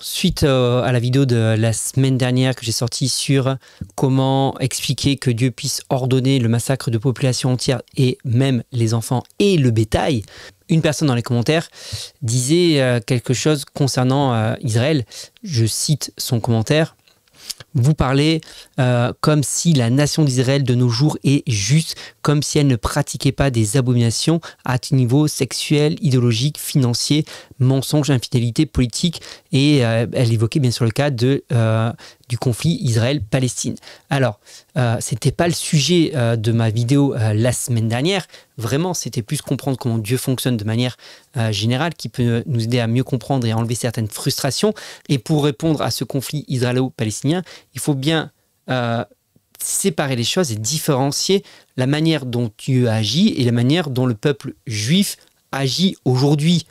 Suite à la vidéo de la semaine dernière que j'ai sortie sur comment expliquer que Dieu puisse ordonner le massacre de populations entières et même les enfants et le bétail, une personne dans les commentaires disait quelque chose concernant Israël. Je cite son commentaire. Vous parlez comme si la nation d'Israël de nos jours est juste, comme si elle ne pratiquait pas des abominations à tout niveau sexuel, idéologique, financier, mensonge, infidélité, politique. Et elle évoquait bien sûr le cas du conflit Israël-Palestine. Alors, c'était pas le sujet de ma vidéo la semaine dernière. Vraiment, c'était plus comprendre comment Dieu fonctionne de manière générale, qui peut nous aider à mieux comprendre et à enlever certaines frustrations. Et pour répondre à ce conflit israélo-palestinien, il faut bien séparer les choses et différencier la manière dont Dieu agit et la manière dont le peuple juif agit aujourd'hui.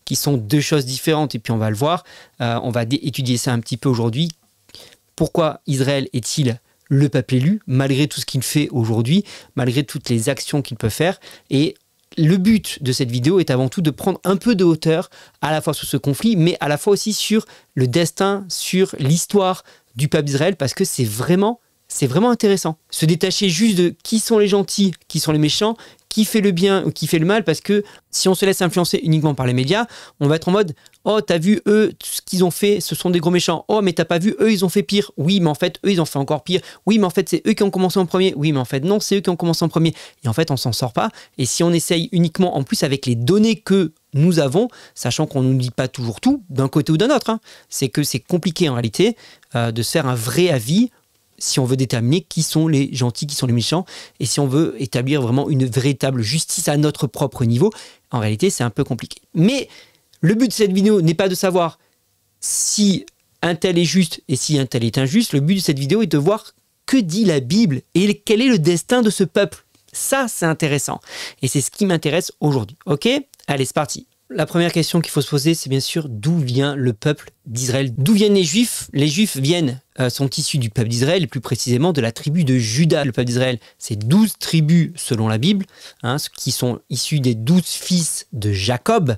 Qui sont deux choses différentes. Et puis on va le voir, on va étudier ça un petit peu aujourd'hui. Pourquoi Israël est-il le peuple élu, malgré tout ce qu'il fait aujourd'hui, malgré toutes les actions qu'il peut faire. Et le but de cette vidéo est avant tout de prendre un peu de hauteur, à la fois sur ce conflit, mais à la fois aussi sur le destin, sur l'histoire du peuple d'Israël, parce que c'est vraiment intéressant. Se détacher juste de qui sont les gentils, qui sont les méchants, qui fait le bien ou qui fait le mal, parce que si on se laisse influencer uniquement par les médias, on va être en mode « Oh, t'as vu, eux, tout ce qu'ils ont fait, ce sont des gros méchants. Oh, mais t'as pas vu, eux, ils ont fait pire. Oui, mais en fait, eux, ils ont fait encore pire. Oui, mais en fait, c'est eux qui ont commencé en premier. Oui, mais en fait, non, c'est eux qui ont commencé en premier. » Et en fait, on s'en sort pas. Et si on essaye uniquement, en plus, avec les données que nous avons, sachant qu'on ne nous dit pas toujours tout, d'un côté ou d'un autre, c'est que c'est compliqué en réalité de se faire un vrai avis si on veut déterminer qui sont les gentils, qui sont les méchants, et si on veut établir vraiment une véritable justice à notre propre niveau, en réalité, c'est un peu compliqué. Mais le but de cette vidéo n'est pas de savoir si un tel est juste et si un tel est injuste. Le but de cette vidéo est de voir que dit la Bible et quel est le destin de ce peuple. Ça, c'est intéressant. Et c'est ce qui m'intéresse aujourd'hui. Ok ? Allez, c'est parti. La première question qu'il faut se poser, c'est bien sûr d'où vient le peuple d'Israël. D'où viennent les Juifs? Les Juifs sont issus du peuple d'Israël, et plus précisément de la tribu de Juda. Le peuple d'Israël, c'est 12 tribus selon la Bible, qui sont issus des 12 fils de Jacob.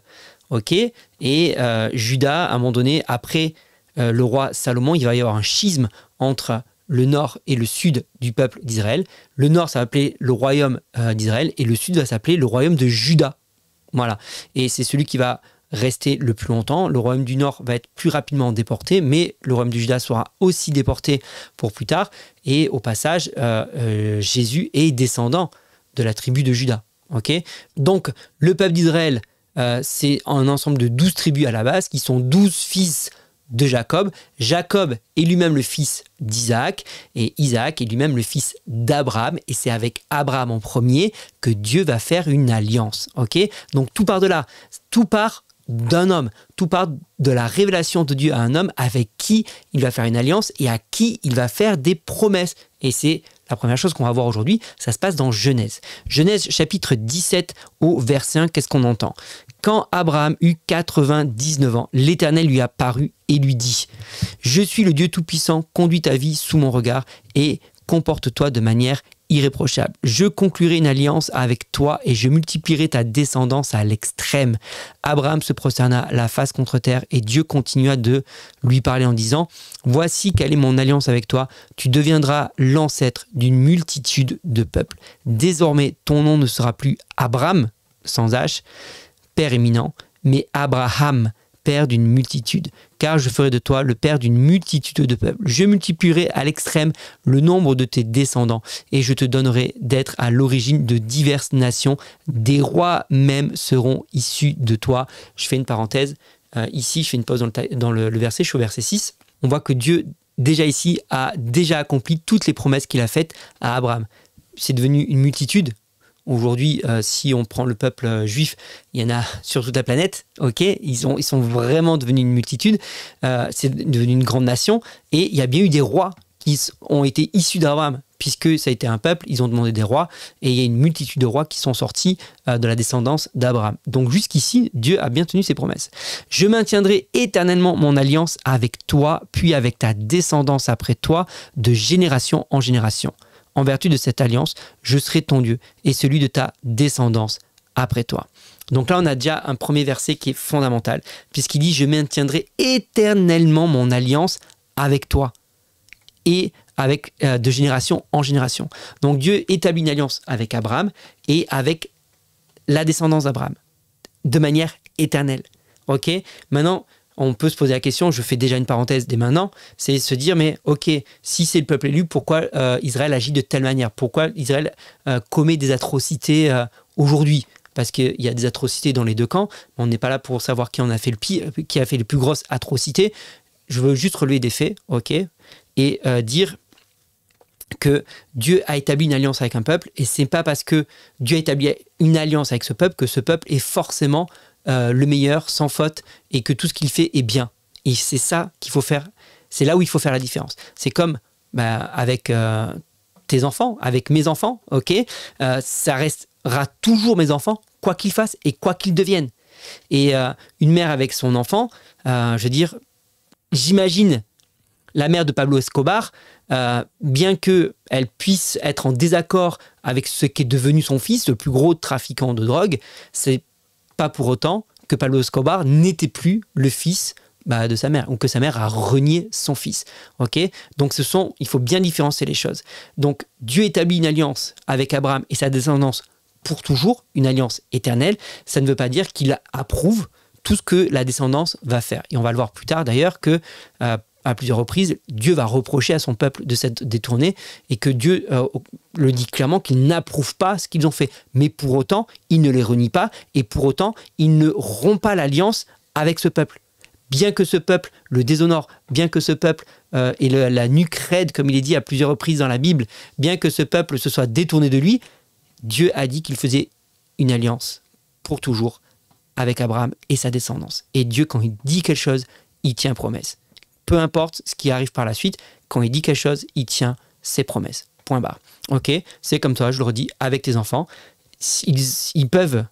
Okay, et Juda, à un moment donné, après le roi Salomon, il va y avoir un schisme entre le nord et le sud du peuple d'Israël. Le nord, ça va s'appeler le royaume d'Israël, et le sud va s'appeler le royaume de Juda. Voilà, et c'est celui qui va rester le plus longtemps. Le royaume du Nord va être plus rapidement déporté, mais le royaume du Juda sera aussi déporté pour plus tard. Et au passage, Jésus est descendant de la tribu de Juda. Okay, donc, le peuple d'Israël, c'est un ensemble de 12 tribus à la base, qui sont 12 fils de Jacob. Jacob est lui-même le fils d'Isaac, et Isaac est lui-même le fils d'Abraham, et c'est avec Abraham en premier que Dieu va faire une alliance. Okay, donc tout part de là, tout part d'un homme, tout part de la révélation de Dieu à un homme avec qui il va faire une alliance et à qui il va faire des promesses. Et c'est la première chose qu'on va voir aujourd'hui, ça se passe dans Genèse. Genèse chapitre 17 au verset 1, qu'est-ce qu'on entend? Quand Abraham eut 99 ans, l'Éternel lui apparut et lui dit « Je suis le Dieu Tout-Puissant, conduis ta vie sous mon regard et comporte-toi de manière irréprochable. Je conclurai une alliance avec toi et je multiplierai ta descendance à l'extrême. » Abraham se prosterna la face contre terre et Dieu continua de lui parler en disant « Voici quelle est mon alliance avec toi. Tu deviendras l'ancêtre d'une multitude de peuples. Désormais, ton nom ne sera plus Abraham, sans H, père éminent, mais Abraham, père d'une multitude, car je ferai de toi le père d'une multitude de peuples. Je multiplierai à l'extrême le nombre de tes descendants, et je te donnerai d'être à l'origine de diverses nations. Des rois même seront issus de toi. » Je fais une parenthèse. Ici, je fais une pause dans le verset, je suis au verset 6. On voit que Dieu, déjà ici, a déjà accompli toutes les promesses qu'il a faites à Abraham. C'est devenu une multitude. Aujourd'hui, si on prend le peuple juif, il y en a sur toute la planète, ok, ils sont vraiment devenus une multitude, c'est devenu une grande nation, et il y a bien eu des rois qui ont été issus d'Abraham, puisque ça a été un peuple, ils ont demandé des rois, et il y a une multitude de rois qui sont sortis de la descendance d'Abraham. Donc jusqu'ici, Dieu a bien tenu ses promesses. « Je maintiendrai éternellement mon alliance avec toi, puis avec ta descendance après toi, de génération en génération. En vertu de cette alliance, je serai ton Dieu et celui de ta descendance après toi. » Donc là, on a déjà un premier verset qui est fondamental, puisqu'il dit « Je maintiendrai éternellement mon alliance avec toi et avec de génération en génération. » Donc Dieu établit une alliance avec Abraham et avec la descendance d'Abraham, de manière éternelle. Ok. Maintenant, on peut se poser la question, je fais déjà une parenthèse dès maintenant, c'est se dire, mais ok, si c'est le peuple élu, pourquoi Israël agit de telle manière? Pourquoi Israël commet des atrocités aujourd'hui? Parce qu'il y a des atrocités dans les deux camps. On n'est pas là pour savoir qui en a fait le pire, qui a fait les plus grosses atrocités. Je veux juste relever des faits, ok, et dire que Dieu a établi une alliance avec un peuple, et c'est pas parce que Dieu a établi une alliance avec ce peuple que ce peuple est forcément le meilleur, sans faute, et que tout ce qu'il fait est bien. Et c'est ça qu'il faut faire. C'est là où il faut faire la différence. C'est comme avec tes enfants, avec mes enfants, ok, ça restera toujours mes enfants, quoi qu'ils fassent et quoi qu'ils deviennent. Et une mère avec son enfant, je veux dire, j'imagine la mère de Pablo Escobar, bien qu'elle puisse être en désaccord avec ce qu'est devenu son fils, le plus gros trafiquant de drogue, c'est pas pour autant que Pablo Escobar n'était plus le fils de sa mère, ou que sa mère a renié son fils. Okay, donc il faut bien différencier les choses. Donc Dieu établit une alliance avec Abraham et sa descendance pour toujours, une alliance éternelle. Ça ne veut pas dire qu'il approuve tout ce que la descendance va faire. Et on va le voir plus tard d'ailleurs que à plusieurs reprises, Dieu va reprocher à son peuple de s'être détourné et que Dieu le dit clairement qu'il n'approuve pas ce qu'ils ont fait. Mais pour autant, il ne les renie pas et pour autant, il ne rompt pas l'alliance avec ce peuple. Bien que ce peuple le déshonore, bien que ce peuple ait la nuque raide, comme il est dit à plusieurs reprises dans la Bible, bien que ce peuple se soit détourné de lui, Dieu a dit qu'il faisait une alliance pour toujours avec Abraham et sa descendance. Et Dieu, quand il dit quelque chose, il tient promesse. Peu importe ce qui arrive par la suite, quand il dit quelque chose, il tient ses promesses. Point barre. Ok, c'est comme toi, je le redis, avec tes enfants. Ils peuvent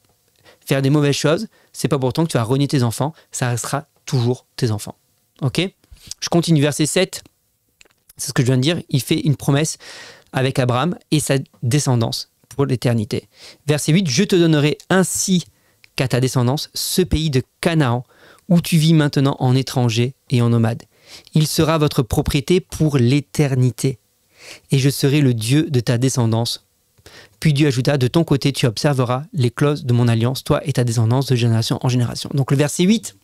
faire des mauvaises choses, c'est pas pourtant que tu vas renier tes enfants, ça restera toujours tes enfants. Ok, je continue, verset 7, c'est ce que je viens de dire, il fait une promesse avec Abraham et sa descendance pour l'éternité. Verset 8, je te donnerai ainsi qu'à ta descendance ce pays de Canaan où tu vis maintenant en étranger et en nomade. Il sera votre propriété pour l'éternité et je serai le Dieu de ta descendance. Puis Dieu ajouta, de ton côté tu observeras les clauses de mon alliance, toi et ta descendance de génération en génération. Donc le verset 8,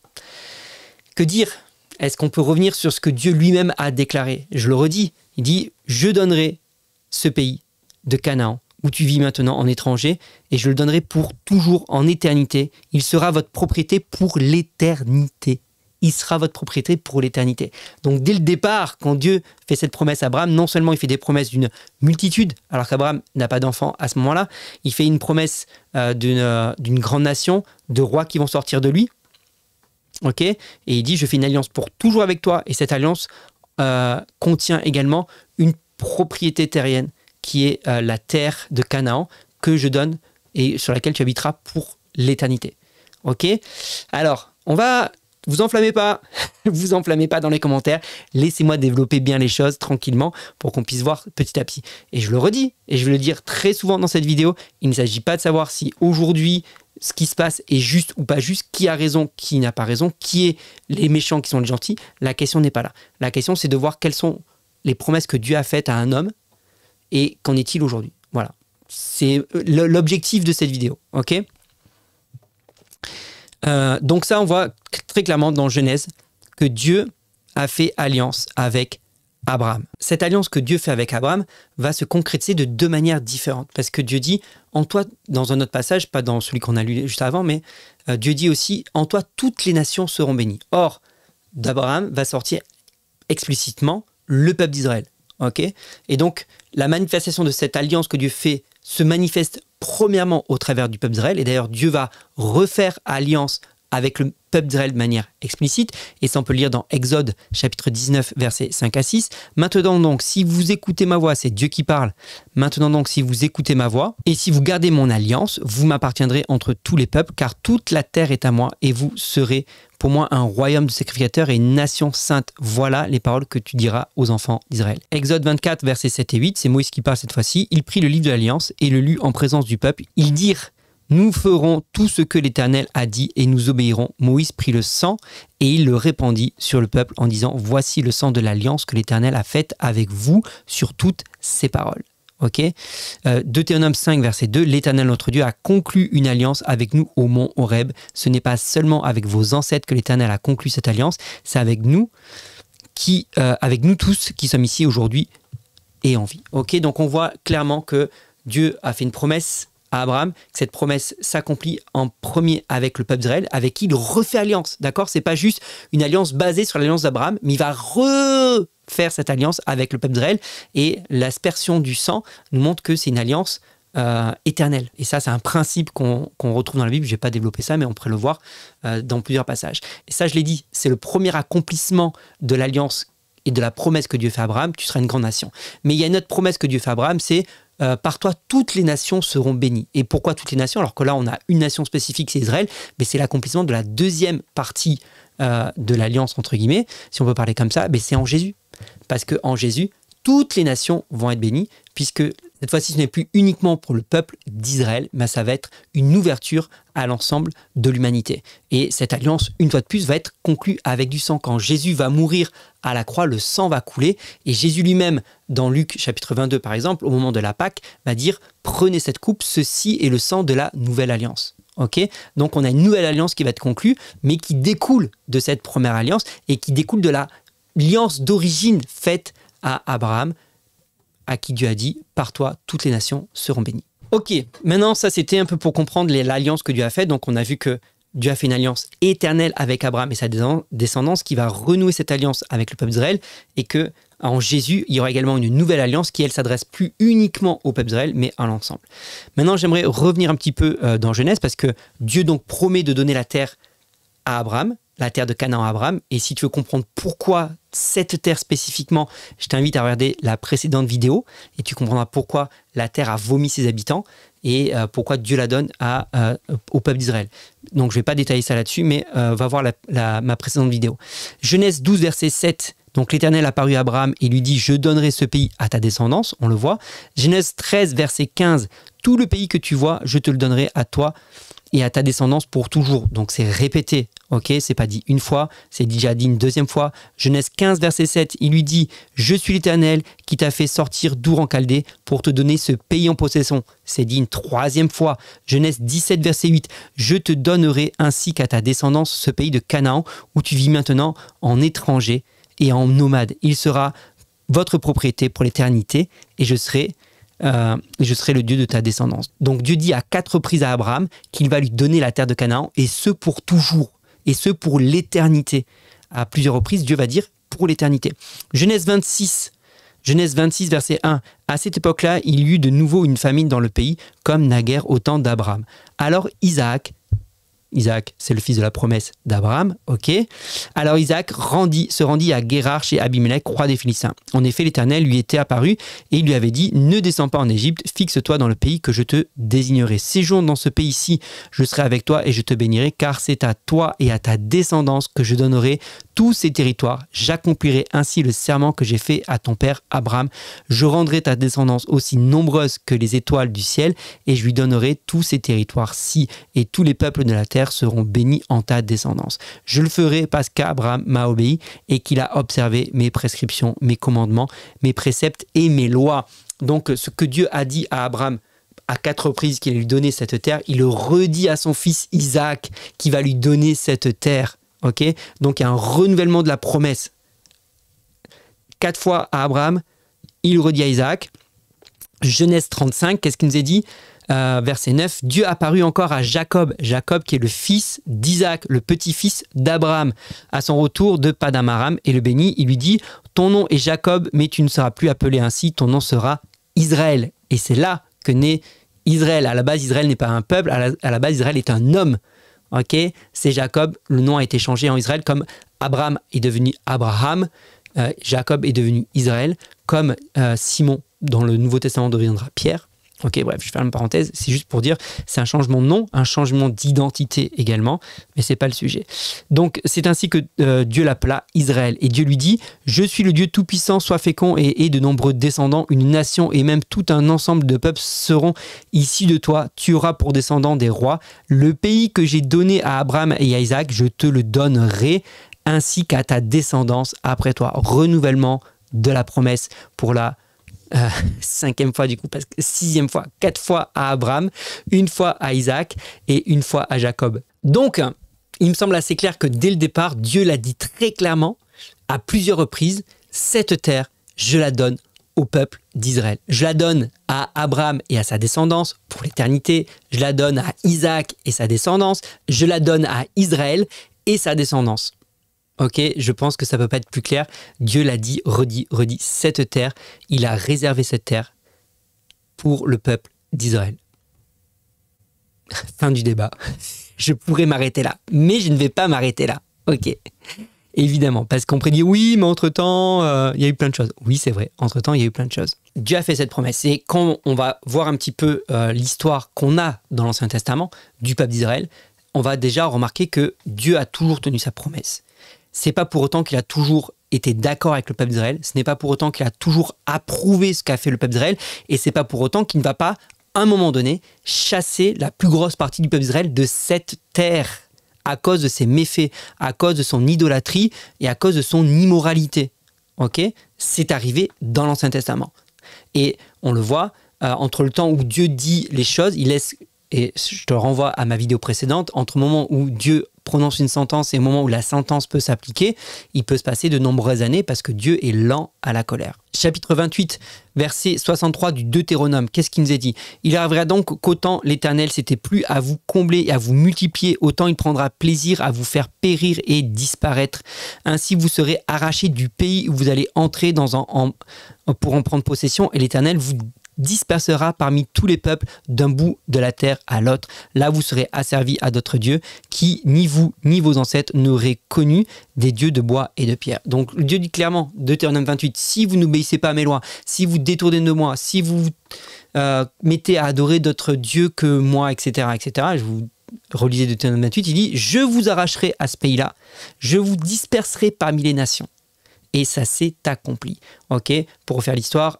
que dire? Est-ce qu'on peut revenir sur ce que Dieu lui-même a déclaré? Je le redis, il dit, je donnerai ce pays de Canaan où tu vis maintenant en étranger et je le donnerai pour toujours en éternité. Il sera votre propriété pour l'éternité. Il sera votre propriété pour l'éternité. Donc dès le départ, quand Dieu fait cette promesse à Abraham, non seulement il fait des promesses d'une multitude, alors qu'Abraham n'a pas d'enfant à ce moment-là, il fait une promesse d'une grande nation, de rois qui vont sortir de lui. Ok, et il dit, je fais une alliance pour toujours avec toi, et cette alliance contient également une propriété terrienne, qui est la terre de Canaan, que je donne, et sur laquelle tu habiteras pour l'éternité. Ok, alors, on va... Vous enflammez pas, vous enflammez pas dans les commentaires, laissez-moi développer bien les choses tranquillement pour qu'on puisse voir petit à petit. Et je le redis, et je vais le dire très souvent dans cette vidéo, il ne s'agit pas de savoir si aujourd'hui ce qui se passe est juste ou pas juste, qui a raison, qui n'a pas raison, qui est les méchants, qui sont les gentils. La question n'est pas là. La question c'est de voir quelles sont les promesses que Dieu a faites à un homme et qu'en est-il aujourd'hui. Voilà, c'est l'objectif de cette vidéo, ok ? Donc ça, on voit très clairement dans Genèse que Dieu a fait alliance avec Abraham. Cette alliance que Dieu fait avec Abraham va se concrétiser de deux manières différentes. Parce que Dieu dit, en toi, dans un autre passage, pas dans celui qu'on a lu juste avant, mais Dieu dit aussi, en toi, toutes les nations seront bénies. Or, d'Abraham va sortir explicitement le peuple d'Israël. Okay, et donc, la manifestation de cette alliance que Dieu fait se manifeste premièrement au travers du peuple d'Israël. Et d'ailleurs, Dieu va refaire alliance avec le peuple d'Israël de manière explicite. Et ça, on peut le lire dans Exode, chapitre 19, versets 5 à 6. Maintenant donc, si vous écoutez ma voix, c'est Dieu qui parle. Maintenant donc, si vous écoutez ma voix, et si vous gardez mon alliance, vous m'appartiendrez entre tous les peuples, car toute la terre est à moi, et vous serez pour moi un royaume de sacrificateurs et une nation sainte. Voilà les paroles que tu diras aux enfants d'Israël. Exode 24, versets 7 et 8, c'est Moïse qui parle cette fois-ci. Il prit le livre de l'Alliance et le lut en présence du peuple. Ils dirent, Nous ferons tout ce que l'Éternel a dit et nous obéirons. Moïse prit le sang et il le répandit sur le peuple en disant, voici le sang de l'alliance que l'Éternel a faite avec vous sur toutes ces paroles. Ok. Deutéronome 5, verset 2, l'Éternel notre Dieu a conclu une alliance avec nous au mont Horeb. Ce n'est pas seulement avec vos ancêtres que l'Éternel a conclu cette alliance, c'est avec nous tous qui sommes ici aujourd'hui et en vie. Ok, donc on voit clairement que Dieu a fait une promesse à Abraham, que cette promesse s'accomplit en premier avec le peuple d'Israël, avec qui il refait alliance. D'accord, c'est pas juste une alliance basée sur l'alliance d'Abraham, mais il va refaire cette alliance avec le peuple d'Israël. Et l'aspersion du sang nous montre que c'est une alliance éternelle. Et ça, c'est un principe qu'on retrouve dans la Bible. Je vais pas développer ça, mais on pourrait le voir dans plusieurs passages. Et ça, je l'ai dit, c'est le premier accomplissement de l'alliance et de la promesse que Dieu fait à Abraham, tu seras une grande nation. Mais il y a une autre promesse que Dieu fait à Abraham, c'est par toi, toutes les nations seront bénies. Et pourquoi toutes les nations? Alors que là, on a une nation spécifique, c'est Israël, mais c'est l'accomplissement de la deuxième partie de l'alliance, entre guillemets, si on peut parler comme ça, mais c'est en Jésus. Parce qu'en Jésus, toutes les nations vont être bénies, puisque cette fois-ci, ce n'est plus uniquement pour le peuple d'Israël, mais ça va être une ouverture à l'ensemble de l'humanité. Et cette alliance, une fois de plus, va être conclue avec du sang. Quand Jésus va mourir à la croix, le sang va couler. Et Jésus lui-même, dans Luc chapitre 22 par exemple, au moment de la Pâque, va dire « Prenez cette coupe, ceci est le sang de la nouvelle alliance ». Okay, donc on a une nouvelle alliance qui va être conclue, mais qui découle de cette première alliance et qui découle de l'alliance d'origine faite à Abraham, à qui Dieu a dit « Par toi, toutes les nations seront bénies ». Ok, maintenant ça c'était un peu pour comprendre l'alliance que Dieu a faite. Donc on a vu que Dieu a fait une alliance éternelle avec Abraham et sa descendance qui va renouer cette alliance avec le peuple d'Israël, et que en Jésus, il y aura également une nouvelle alliance qui, elle, s'adresse plus uniquement au peuple d'Israël, mais à l'ensemble. Maintenant, j'aimerais revenir un petit peu dans Genèse, parce que Dieu donc promet de donner la terre à Abraham, la terre de Canaan à Abraham. Et si tu veux comprendre pourquoi cette terre spécifiquement, je t'invite à regarder la précédente vidéo et tu comprendras pourquoi la terre a vomi ses habitants et pourquoi Dieu la donne au peuple d'Israël. Donc je ne vais pas détailler ça là-dessus, mais va voir ma précédente vidéo. Genèse 12, verset 7. Donc l'Éternel apparut à Abraham et lui dit « Je donnerai ce pays à ta descendance », on le voit. Genèse 13, verset 15. « Tout le pays que tu vois, je te le donnerai à toi et à ta descendance pour toujours. » Donc c'est répété, ok, c'est pas dit une fois, c'est déjà dit une deuxième fois. Genèse 15, verset 7, il lui dit « Je suis l'Éternel qui t'a fait sortir d'Our en Chaldée pour te donner ce pays en possession. » C'est dit une troisième fois. Genèse 17, verset 8, « Je te donnerai ainsi qu'à ta descendance ce pays de Canaan où tu vis maintenant en étranger et en nomade. Il sera votre propriété pour l'éternité et je serai le Dieu de ta descendance. » Donc Dieu dit à 4 reprises à Abraham qu'il va lui donner la terre de Canaan, et ce pour toujours, et ce pour l'éternité. À plusieurs reprises, Dieu va dire pour l'éternité. Genèse 26, verset 1. « À cette époque-là, il y eut de nouveau une famine dans le pays, comme naguère au temps d'Abraham. Alors Isaac, c'est le fils de la promesse d'Abraham, ok. Alors Isaac se rendit à Guérar chez Abimelech, roi des Philistins. En effet, l'Éternel lui était apparu et il lui avait dit « Ne descends pas en Égypte, fixe-toi dans le pays que je te désignerai. Séjourne dans ce pays-ci, je serai avec toi et je te bénirai, car c'est à toi et à ta descendance que je donnerai tous ces territoires. J'accomplirai ainsi le serment que j'ai fait à ton père Abraham. Je rendrai ta descendance aussi nombreuse que les étoiles du ciel et je lui donnerai tous ces territoires-ci et tous les peuples de la terre seront bénis en ta descendance. Je le ferai parce qu'Abraham m'a obéi et qu'il a observé mes prescriptions, mes commandements, mes préceptes et mes lois. » Donc ce que Dieu a dit à Abraham à 4 reprises qu'il allait lui donner cette terre, il le redit à son fils Isaac qui va lui donner cette terre. Okay, donc il y a un renouvellement de la promesse. 4 fois à Abraham, il redit à Isaac. Genèse 35, qu'est-ce qu'il nous est dit? Verset 9, Dieu apparut encore à Jacob, qui est le fils d'Isaac, le petit-fils d'Abraham, à son retour de Paddan Aram, et le bénit. Il lui dit, ton nom est Jacob, mais tu ne seras plus appelé ainsi, ton nom sera Israël. Et c'est là que naît Israël. À la base, Israël n'est pas un peuple, à la base, Israël est un homme. Okay, c'est Jacob, le nom a été changé en Israël, comme Abraham est devenu Abraham, Jacob est devenu Israël, comme Simon dans le Nouveau Testament deviendra Pierre. Ok, bref, je ferme une parenthèse, c'est juste pour dire, c'est un changement de nom, un changement d'identité également, mais c'est pas le sujet. Donc, c'est ainsi que Dieu l'appela Israël. Et Dieu lui dit, je suis le Dieu tout-puissant, sois fécond et aie de nombreux descendants, une nation et même tout un ensemble de peuples seront issus de toi. Tu auras pour descendants des rois. Le pays que j'ai donné à Abraham et à Isaac, je te le donnerai, ainsi qu'à ta descendance après toi. Renouvellement de la promesse pour la 5e fois du coup, parce que 6e fois, 4 fois à Abraham, 1 fois à Isaac et 1 fois à Jacob. Donc, il me semble assez clair que dès le départ, Dieu l'a dit très clairement, à plusieurs reprises, cette terre, je la donne au peuple d'Israël. Je la donne à Abraham et à sa descendance pour l'éternité, je la donne à Isaac et sa descendance, je la donne à Israël et sa descendance. Ok, je pense que ça ne peut pas être plus clair. Dieu l'a dit, redit, cette terre, il a réservé cette terre pour le peuple d'Israël. Fin du débat. Je pourrais m'arrêter là, mais je ne vais pas m'arrêter là. Ok, évidemment, parce qu'on prédit oui, mais entre-temps, il y a eu plein de choses. Oui, c'est vrai, entre-temps, il y a eu plein de choses. Dieu a fait cette promesse. Et quand on va voir un petit peu l'histoire qu'on a dans l'Ancien Testament du peuple d'Israël, on va déjà remarquer que Dieu a toujours tenu sa promesse. C'est pas pour autant qu'il a toujours été d'accord avec le peuple d'Israël, ce n'est pas pour autant qu'il a toujours approuvé ce qu'a fait le peuple d'Israël, et c'est pas pour autant qu'il ne va pas, à un moment donné, chasser la plus grosse partie du peuple d'Israël de cette terre, à cause de ses méfaits, à cause de son idolâtrie et à cause de son immoralité. Ok ? C'est arrivé dans l'Ancien Testament. Et on le voit, entre le temps où Dieu dit les choses, il laisse, et je te renvoie à ma vidéo précédente, entre le moment où Dieu prononce une sentence et le moment où la sentence peut s'appliquer, il peut se passer de nombreuses années parce que Dieu est lent à la colère. Chapitre 28, verset 63 du Deutéronome, qu'est-ce qu'il nous est dit ? Il arrivera donc qu'autant l'Éternel s'était plu à vous combler et à vous multiplier, autant il prendra plaisir à vous faire périr et disparaître. Ainsi vous serez arrachés du pays où vous allez entrer pour en prendre possession, et l'Éternel vous dispersera parmi tous les peuples d'un bout de la terre à l'autre. Là, vous serez asservis à d'autres dieux qui, ni vous, ni vos ancêtres, n'auraient connu, des dieux de bois et de pierre. Donc, Dieu dit clairement, Deutéronome 28, si vous n'obéissez pas à mes lois, si vous détournez de moi, si vous mettez à adorer d'autres dieux que moi, etc., etc., je vous relisez Deutéronome 28, il dit, je vous arracherai à ce pays-là, je vous disperserai parmi les nations. Et ça s'est accompli. Ok, pour refaire l'histoire,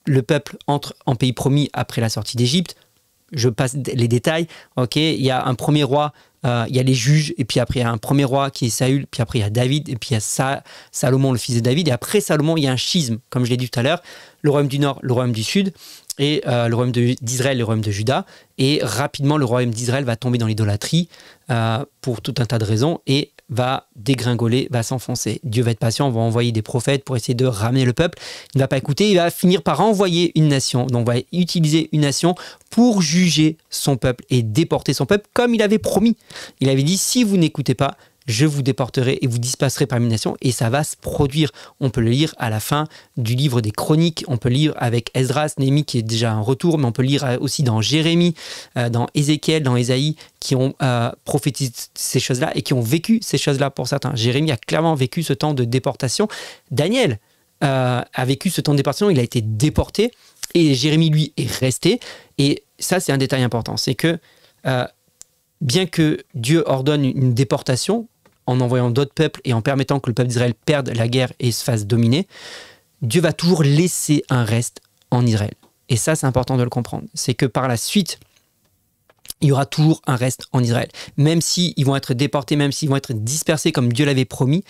le peuple entre en pays promis après la sortie d'Égypte. Je passe les détails. Ok, il y a un premier roi, il y a les juges, et puis après il y a un premier roi qui est Saül, puis après il y a David, et puis il y a Salomon, le fils de David, et après Salomon, il y a un schisme, comme je l'ai dit tout à l'heure, le royaume du Nord, le royaume du Sud, et le royaume d'Israël, le royaume de Juda, et rapidement le royaume d'Israël va tomber dans l'idolâtrie pour tout un tas de raisons, et va dégringoler, va s'enfoncer. Dieu va être patient, on va envoyer des prophètes pour essayer de ramener le peuple. Il ne va pas écouter, il va finir par envoyer une nation. Donc, on va utiliser une nation pour juger son peuple et déporter son peuple comme il avait promis. Il avait dit, si vous n'écoutez pas, je vous déporterai et vous disperserez parmi les nations, et ça va se produire. On peut le lire à la fin du livre des Chroniques, on peut le lire avec Esdras, Néhémie qui est déjà un retour, mais on peut le lire aussi dans Jérémie, dans Ézéchiel, dans Ésaïe, qui ont prophétisé ces choses-là et qui ont vécu ces choses-là pour certains. Jérémie a clairement vécu ce temps de déportation. Daniel a vécu ce temps de déportation, il a été déporté, et Jérémie, lui, est resté. Et ça, c'est un détail important, c'est que bien que Dieu ordonne une déportation, en envoyant d'autres peuples et en permettant que le peuple d'Israël perde la guerre et se fasse dominer, Dieu va toujours laisser un reste en Israël. Et ça, c'est important de le comprendre. C'est que par la suite, il y aura toujours un reste en Israël. Même s'ils vont être déportés, même s'ils vont être dispersés comme Dieu l'avait promis,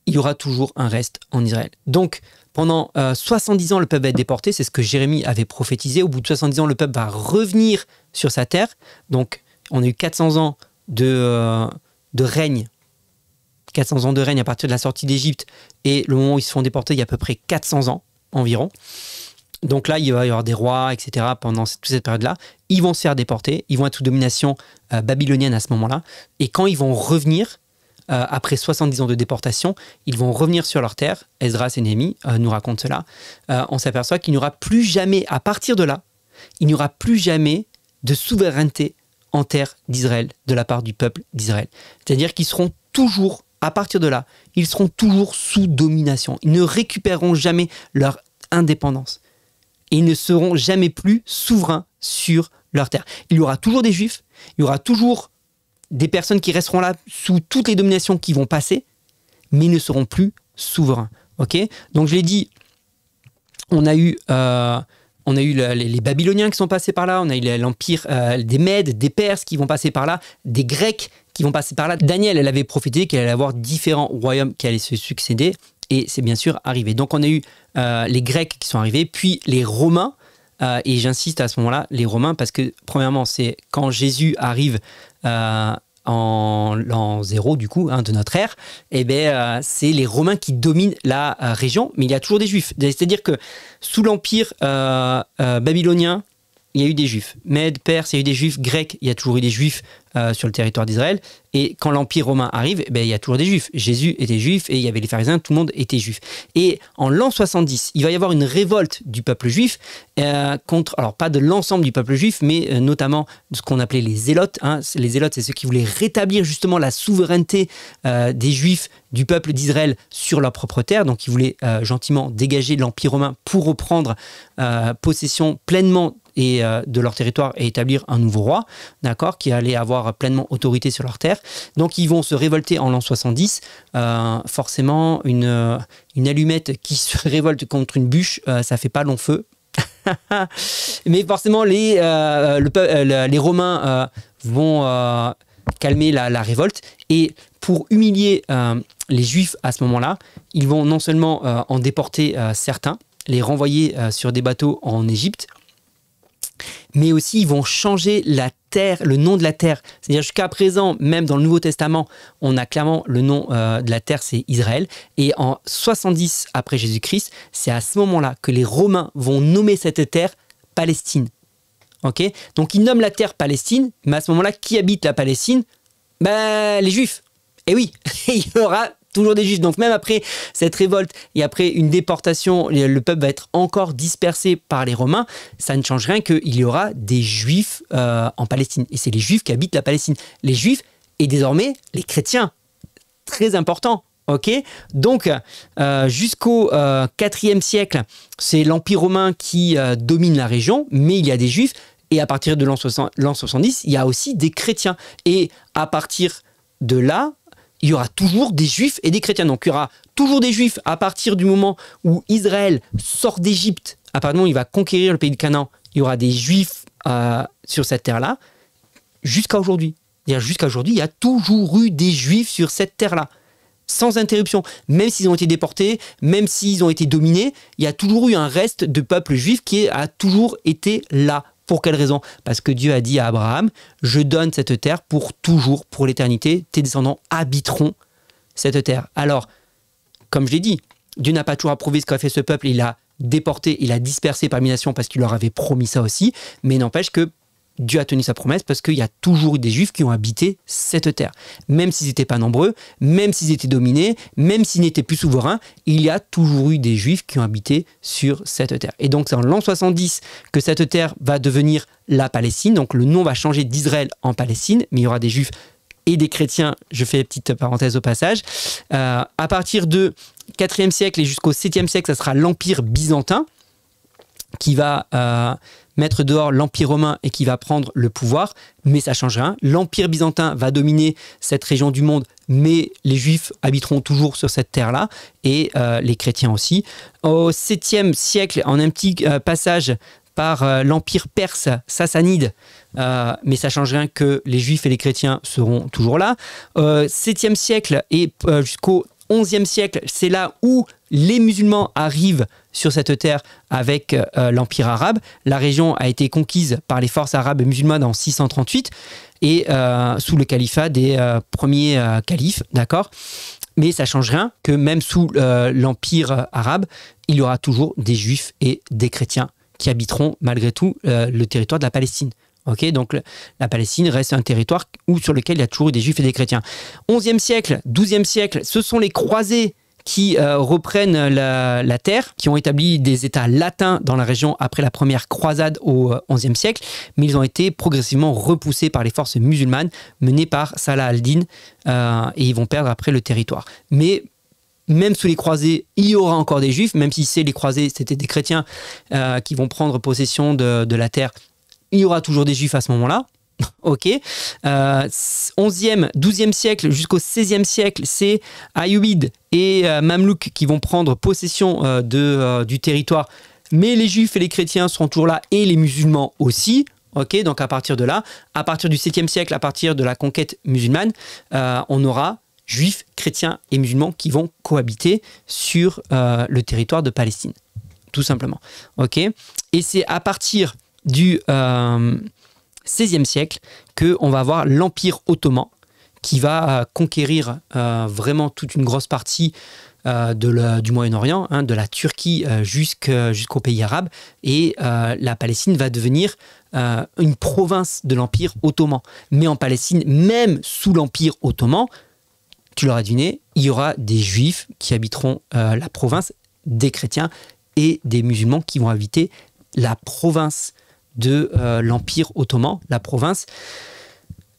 il y aura toujours un reste en Israël. Donc, pendant 70 ans, le peuple va être déporté. C'est ce que Jérémie avait prophétisé. Au bout de 70 ans, le peuple va revenir sur sa terre. Donc, on a eu 400 ans de règne. 400 ans de règne à partir de la sortie d'Égypte, et le moment où ils se font déporter, il y a à peu près 400 ans environ. Donc là, il va y avoir des rois, etc. pendant toute cette période-là. Ils vont se faire déporter, ils vont être sous domination babylonienne à ce moment-là. Et quand ils vont revenir, après 70 ans de déportation, ils vont revenir sur leur terre. Esdras et Néhémie nous racontent cela. On s'aperçoit qu'il n'y aura plus jamais, à partir de là, il n'y aura plus jamais de souveraineté en terre d'Israël de la part du peuple d'Israël. C'est-à-dire qu'ils seront toujours, à partir de là, ils seront toujours sous domination. Ils ne récupéreront jamais leur indépendance. et ils ne seront jamais plus souverains sur leur terre. Il y aura toujours des Juifs, il y aura toujours des personnes qui resteront là sous toutes les dominations qui vont passer, mais ils ne seront plus souverains. Okay, donc je l'ai dit, on a eu les Babyloniens qui sont passés par là, on a eu l'empire des Mèdes, des Perses qui vont passer par là, des Grecs qui vont passer par là. Daniel, elle avait prophétisé qu'il allait y avoir différents royaumes qui allaient se succéder, et c'est bien sûr arrivé. Donc on a eu les Grecs qui sont arrivés, puis les Romains, et j'insiste à ce moment-là, les Romains, parce que premièrement, c'est quand Jésus arrive en l'an 0 du coup, de notre ère, c'est les Romains qui dominent la région, mais il y a toujours des Juifs. C'est-à-dire que sous l'empire babylonien, il y a eu des Juifs. Mèdes, Perses, il y a eu des Juifs. Grecs, il y a toujours eu des Juifs sur le territoire d'Israël. Et quand l'empire romain arrive, il y a toujours des Juifs. Jésus était juif et il y avait les pharisiens, tout le monde était juif. Et en l'an 70, il va y avoir une révolte du peuple juif contre, alors pas de l'ensemble du peuple juif, mais notamment de ce qu'on appelait les zélotes. Les zélotes, c'est ceux qui voulaient rétablir justement la souveraineté des Juifs du peuple d'Israël sur leur propre terre. Donc ils voulaient gentiment dégager l'empire romain pour reprendre possession pleinement de leur territoire et établir un nouveau roi, d'accord, qui allait avoir pleinement autorité sur leur terre. Donc ils vont se révolter en l'an 70. Forcément, une allumette qui se révolte contre une bûche, ça fait pas long feu. Mais forcément, les Romains vont calmer la révolte. Et pour humilier les Juifs à ce moment-là, ils vont non seulement en déporter certains, les renvoyer sur des bateaux en Égypte, mais aussi ils vont changer la terre, le nom de la terre. C'est-à-dire jusqu'à présent, même dans le Nouveau Testament, on a clairement le nom de la terre, c'est Israël. Et en 70 après Jésus-Christ, c'est à ce moment-là que les Romains vont nommer cette terre Palestine. Okay, donc ils nomment la terre Palestine, mais à ce moment-là, qui habite la Palestine? Les Juifs. Et oui, il y aura toujours des Juifs. Donc même après cette révolte et après une déportation, le peuple va être encore dispersé par les Romains. Ça ne change rien qu'il y aura des Juifs en Palestine. Et c'est les Juifs qui habitent la Palestine. Les Juifs et désormais les chrétiens. Très important. Ok, donc jusqu'au 4e siècle, c'est l'Empire romain qui domine la région, mais il y a des Juifs. Et à partir de l'an 70, il y a aussi des chrétiens. Et à partir de là, il y aura toujours des Juifs et des chrétiens. Donc il y aura toujours des Juifs à partir du moment où Israël sort d'Égypte, à partir du moment où il va conquérir le pays de Canaan, il y aura des Juifs sur cette terre-là, jusqu'à aujourd'hui. Jusqu'à aujourd'hui, il y a toujours eu des Juifs sur cette terre-là, sans interruption. Même s'ils ont été déportés, même s'ils ont été dominés, il y a toujours eu un reste de peuple juif qui a toujours été là. Pour quelle raison? Parce que Dieu a dit à Abraham, je donne cette terre pour toujours, pour l'éternité, tes descendants habiteront cette terre. Alors, comme je l'ai dit, Dieu n'a pas toujours approuvé ce qu'a fait ce peuple, il a déporté, il a dispersé parmi les nations parce qu'il leur avait promis ça aussi, mais n'empêche que Dieu a tenu sa promesse parce qu'il y a toujours eu des Juifs qui ont habité cette terre. Même s'ils n'étaient pas nombreux, même s'ils étaient dominés, même s'ils n'étaient plus souverains, il y a toujours eu des Juifs qui ont habité sur cette terre. Et donc c'est en l'an 70 que cette terre va devenir la Palestine. Donc le nom va changer d'Israël en Palestine, mais il y aura des Juifs et des chrétiens. Je fais une petite parenthèse au passage. À partir du 4e siècle et jusqu'au 7e siècle, ça sera l'Empire byzantin qui va mettre dehors l'Empire romain et qui va prendre le pouvoir, mais ça ne change rien. L'Empire byzantin va dominer cette région du monde, mais les Juifs habiteront toujours sur cette terre-là, et les chrétiens aussi. Au 7e siècle, en un petit passage par l'Empire perse sassanide, mais ça ne change rien que les Juifs et les chrétiens seront toujours là. 7e siècle et jusqu'au 11e siècle, c'est là où les musulmans arrivent sur cette terre avec l'Empire arabe. La région a été conquise par les forces arabes musulmanes en 638 et sous le califat des premiers califes, d'accord ? Mais ça ne change rien que même sous l'Empire arabe, il y aura toujours des Juifs et des chrétiens qui habiteront malgré tout le territoire de la Palestine. Okay, donc la Palestine reste un territoire sur lequel il y a toujours eu des Juifs et des chrétiens. 11e siècle, 12e siècle, ce sont les croisés qui reprennent la terre, qui ont établi des États latins dans la région après la première croisade au XIe siècle, mais ils ont été progressivement repoussés par les forces musulmanes menées par Salah ad-Din et ils vont perdre après le territoire. Mais même sous les croisés, il y aura encore des juifs, même si c'est les croisés, c'était des chrétiens qui vont prendre possession de la terre, il y aura toujours des juifs à ce moment-là. Ok. 11e, 12e siècle jusqu'au 16e siècle, c'est Ayyubides et Mamelouks qui vont prendre possession du territoire. Mais les juifs et les chrétiens seront toujours là et les musulmans aussi. Ok, donc à partir de là, à partir du 7e siècle, à partir de la conquête musulmane, on aura juifs, chrétiens et musulmans qui vont cohabiter sur le territoire de Palestine. Tout simplement. Ok. Et c'est à partir du 16e siècle qu'on va avoir l'Empire ottoman qui va conquérir vraiment toute une grosse partie du Moyen-Orient, hein, de la Turquie jusqu'aux pays arabes. Et la Palestine va devenir une province de l'Empire ottoman. Mais en Palestine, même sous l'Empire ottoman, tu l'auras deviné, il y aura des juifs qui habiteront la province, des chrétiens et des musulmans qui vont habiter la province de l'Empire ottoman, la province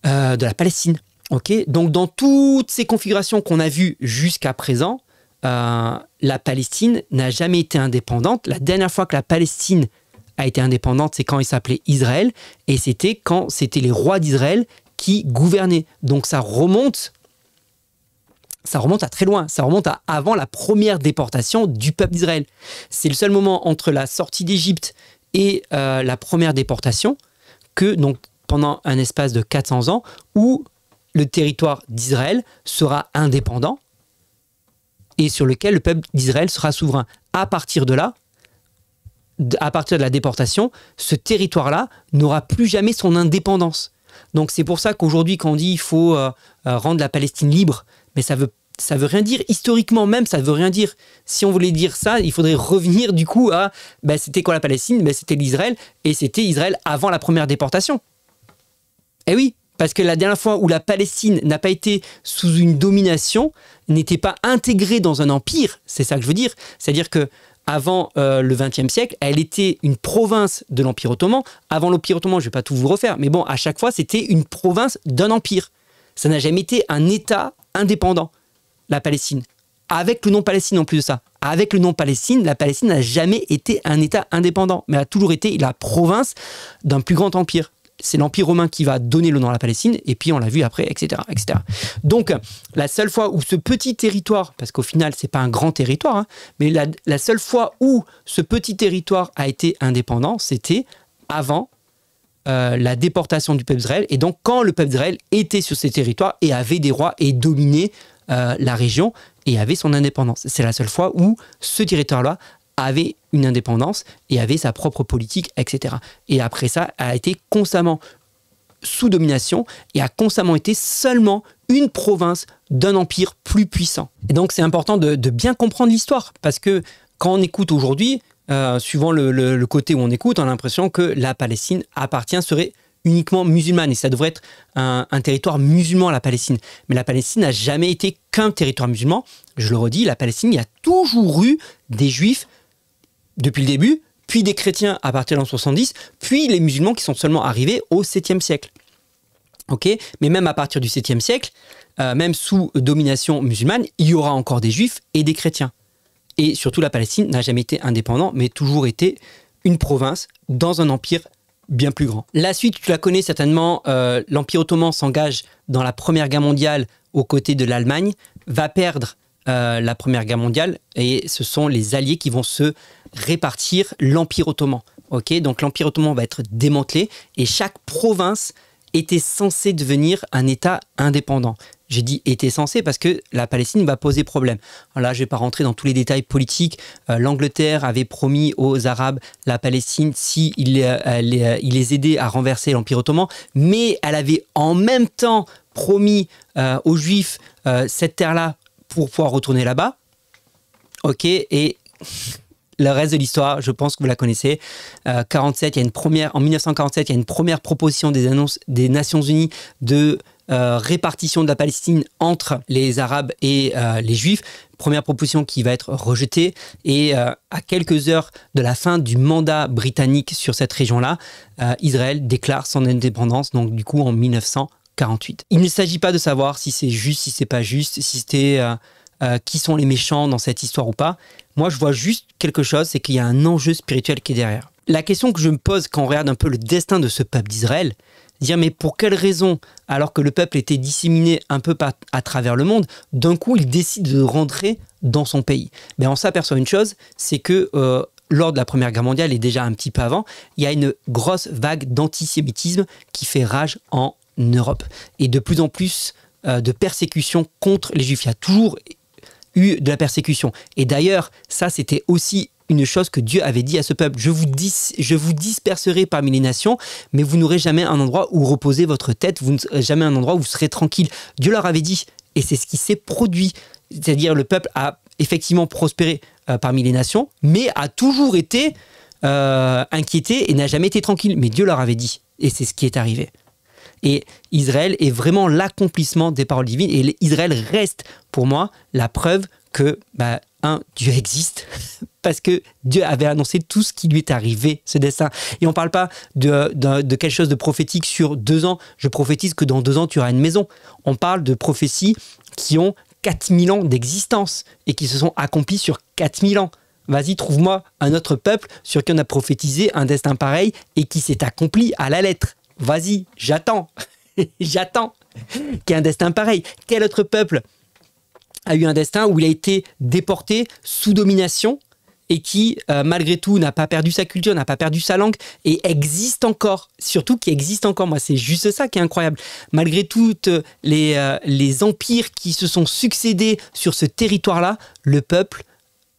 de la Palestine. Okay, donc dans toutes ces configurations qu'on a vues jusqu'à présent, la Palestine n'a jamais été indépendante. La dernière fois que la Palestine a été indépendante, c'est quand il s'appelait Israël, et c'était quand c'était les rois d'Israël qui gouvernaient. Donc ça remonte à très loin, ça remonte à avant la première déportation du peuple d'Israël. C'est le seul moment entre la sortie d'Égypte et la première déportation que, donc, pendant un espace de 400 ans, où le territoire d'Israël sera indépendant et sur lequel le peuple d'Israël sera souverain. À partir de là, à partir de la déportation, ce territoire-là n'aura plus jamais son indépendance. Donc c'est pour ça qu'aujourd'hui, quand on dit qu'il faut rendre la Palestine libre, mais ça veut rien dire, historiquement même, ça veut rien dire. Si on voulait dire ça, il faudrait revenir du coup à, c'était quoi la Palestine? C'était l'Israël, et c'était Israël avant la première déportation. Eh oui, parce que la dernière fois où la Palestine n'a pas été sous une domination, n'était pas intégrée dans un empire, c'est ça que je veux dire. C'est-à-dire que avant le XXe siècle, elle était une province de l'Empire ottoman. Avant l'Empire ottoman, je ne vais pas tout vous refaire, mais bon, à chaque fois, c'était une province d'un empire. Ça n'a jamais été un État indépendant, la Palestine. Avec le nom Palestine en plus de ça. Avec le nom Palestine, la Palestine n'a jamais été un État indépendant, mais a toujours été la province d'un plus grand empire. C'est l'Empire romain qui va donner le nom à la Palestine, et puis on l'a vu après, etc., etc. Donc, la seule fois où ce petit territoire, parce qu'au final, c'est pas un grand territoire, hein, mais la seule fois où ce petit territoire a été indépendant, c'était avant la déportation du peuple d'Israël, et donc quand le peuple d'Israël était sur ces territoires et avait des rois et dominait la région et avait son indépendance. C'est la seule fois où ce territoire-là avait une indépendance et avait sa propre politique, etc. Et après ça, a été constamment sous domination et a constamment été seulement une province d'un empire plus puissant. Et donc c'est important de bien comprendre l'histoire, parce que quand on écoute aujourd'hui, suivant le côté où on écoute, on a l'impression que la Palestine serait uniquement musulmane, et ça devrait être un territoire musulman, la Palestine. Mais la Palestine n'a jamais été qu'un territoire musulman. Je le redis, la Palestine, il y a toujours eu des juifs depuis le début, puis des chrétiens à partir de l'an 70, puis les musulmans qui sont seulement arrivés au 7e siècle. Okay, mais même à partir du 7e siècle, même sous domination musulmane, il y aura encore des juifs et des chrétiens. Et surtout, la Palestine n'a jamais été indépendante, mais toujours été une province dans un empire bien plus grand. La suite, tu la connais certainement, l'Empire ottoman s'engage dans la Première Guerre mondiale aux côtés de l'Allemagne, va perdre la Première Guerre mondiale, et ce sont les Alliés qui vont se répartir l'Empire ottoman. Okay, donc l'Empire ottoman va être démantelé, et chaque province était censée devenir un État indépendant. J'ai dit était censé parce que la Palestine va poser problème. Alors là, je ne vais pas rentrer dans tous les détails politiques. L'Angleterre avait promis aux Arabes la Palestine si il les aidait à renverser l'Empire ottoman, mais elle avait en même temps promis aux Juifs cette terre-là pour pouvoir retourner là-bas. Ok, et le reste de l'histoire, je pense que vous la connaissez. En 1947, il y a une première proposition des Nations Unies de répartition de la Palestine entre les Arabes et les Juifs. Première proposition qui va être rejetée. Et à quelques heures de la fin du mandat britannique sur cette région-là, Israël déclare son indépendance, donc du coup en 1948. Il ne s'agit pas de savoir si c'est juste, si c'est pas juste, si c'était qui sont les méchants dans cette histoire ou pas. Moi, je vois juste quelque chose, c'est qu'il y a un enjeu spirituel qui est derrière. La question que je me pose quand on regarde un peu le destin de ce peuple d'Israël, dire mais pour quelle raison, alors que le peuple était disséminé un peu à travers le monde, d'un coup il décide de rentrer dans son pays. Mais on s'aperçoit une chose, c'est que lors de la Première Guerre mondiale et déjà un petit peu avant, il y a une grosse vague d'antisémitisme qui fait rage en Europe. Et de plus en plus de persécutions contre les Juifs. Il y a toujours eu de la persécution. Et d'ailleurs, ça c'était aussi une chose que Dieu avait dit à ce peuple. Je vous disperserai parmi les nations, mais vous n'aurez jamais un endroit où reposer votre tête, vous n'aurez jamais un endroit où vous serez tranquille. Dieu leur avait dit, et c'est ce qui s'est produit. C'est-à-dire le peuple a effectivement prospéré parmi les nations, mais a toujours été inquiété et n'a jamais été tranquille. Mais Dieu leur avait dit, et c'est ce qui est arrivé. Et Israël est vraiment l'accomplissement des paroles divines. Et Israël reste, pour moi, la preuve que, Dieu existe, parce que Dieu avait annoncé tout ce qui lui est arrivé, ce destin. Et on ne parle pas de quelque chose de prophétique sur 2 ans. Je prophétise que dans 2 ans, tu auras une maison. On parle de prophéties qui ont 4000 ans d'existence et qui se sont accomplies sur 4000 ans. Vas-y, trouve-moi un autre peuple sur qui on a prophétisé un destin pareil et qui s'est accompli à la lettre. Vas-y, j'attends. J'attends qu'il y ait un destin pareil. Quel autre peuple a eu un destin où il a été déporté sous domination et qui, malgré tout, n'a pas perdu sa culture, n'a pas perdu sa langue et existe encore. Surtout qui existe encore. Moi, c'est juste ça qui est incroyable. Malgré toutes les empires qui se sont succédés sur ce territoire-là, le peuple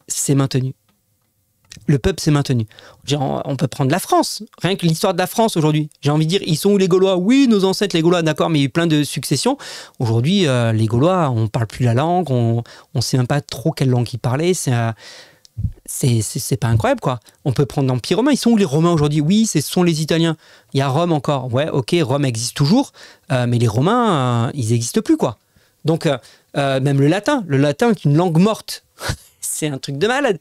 s'est maintenu. Le peuple s'est maintenu. On peut prendre la France. Rien que l'histoire de la France aujourd'hui. J'ai envie de dire, ils sont où les Gaulois? Oui, nos ancêtres, les Gaulois, d'accord, mais il y a eu plein de successions. Aujourd'hui, les Gaulois, on ne parle plus la langue, on ne sait même pas trop quelle langue ils parlaient. C'est pas incroyable, quoi. On peut prendre l'Empire romain. Ils sont où les Romains aujourd'hui? Oui, ce sont les Italiens. Il y a Rome encore. Ouais, ok, Rome existe toujours, mais les Romains, ils n'existent plus, quoi. Donc, même le latin est une langue morte. C'est un truc de malade.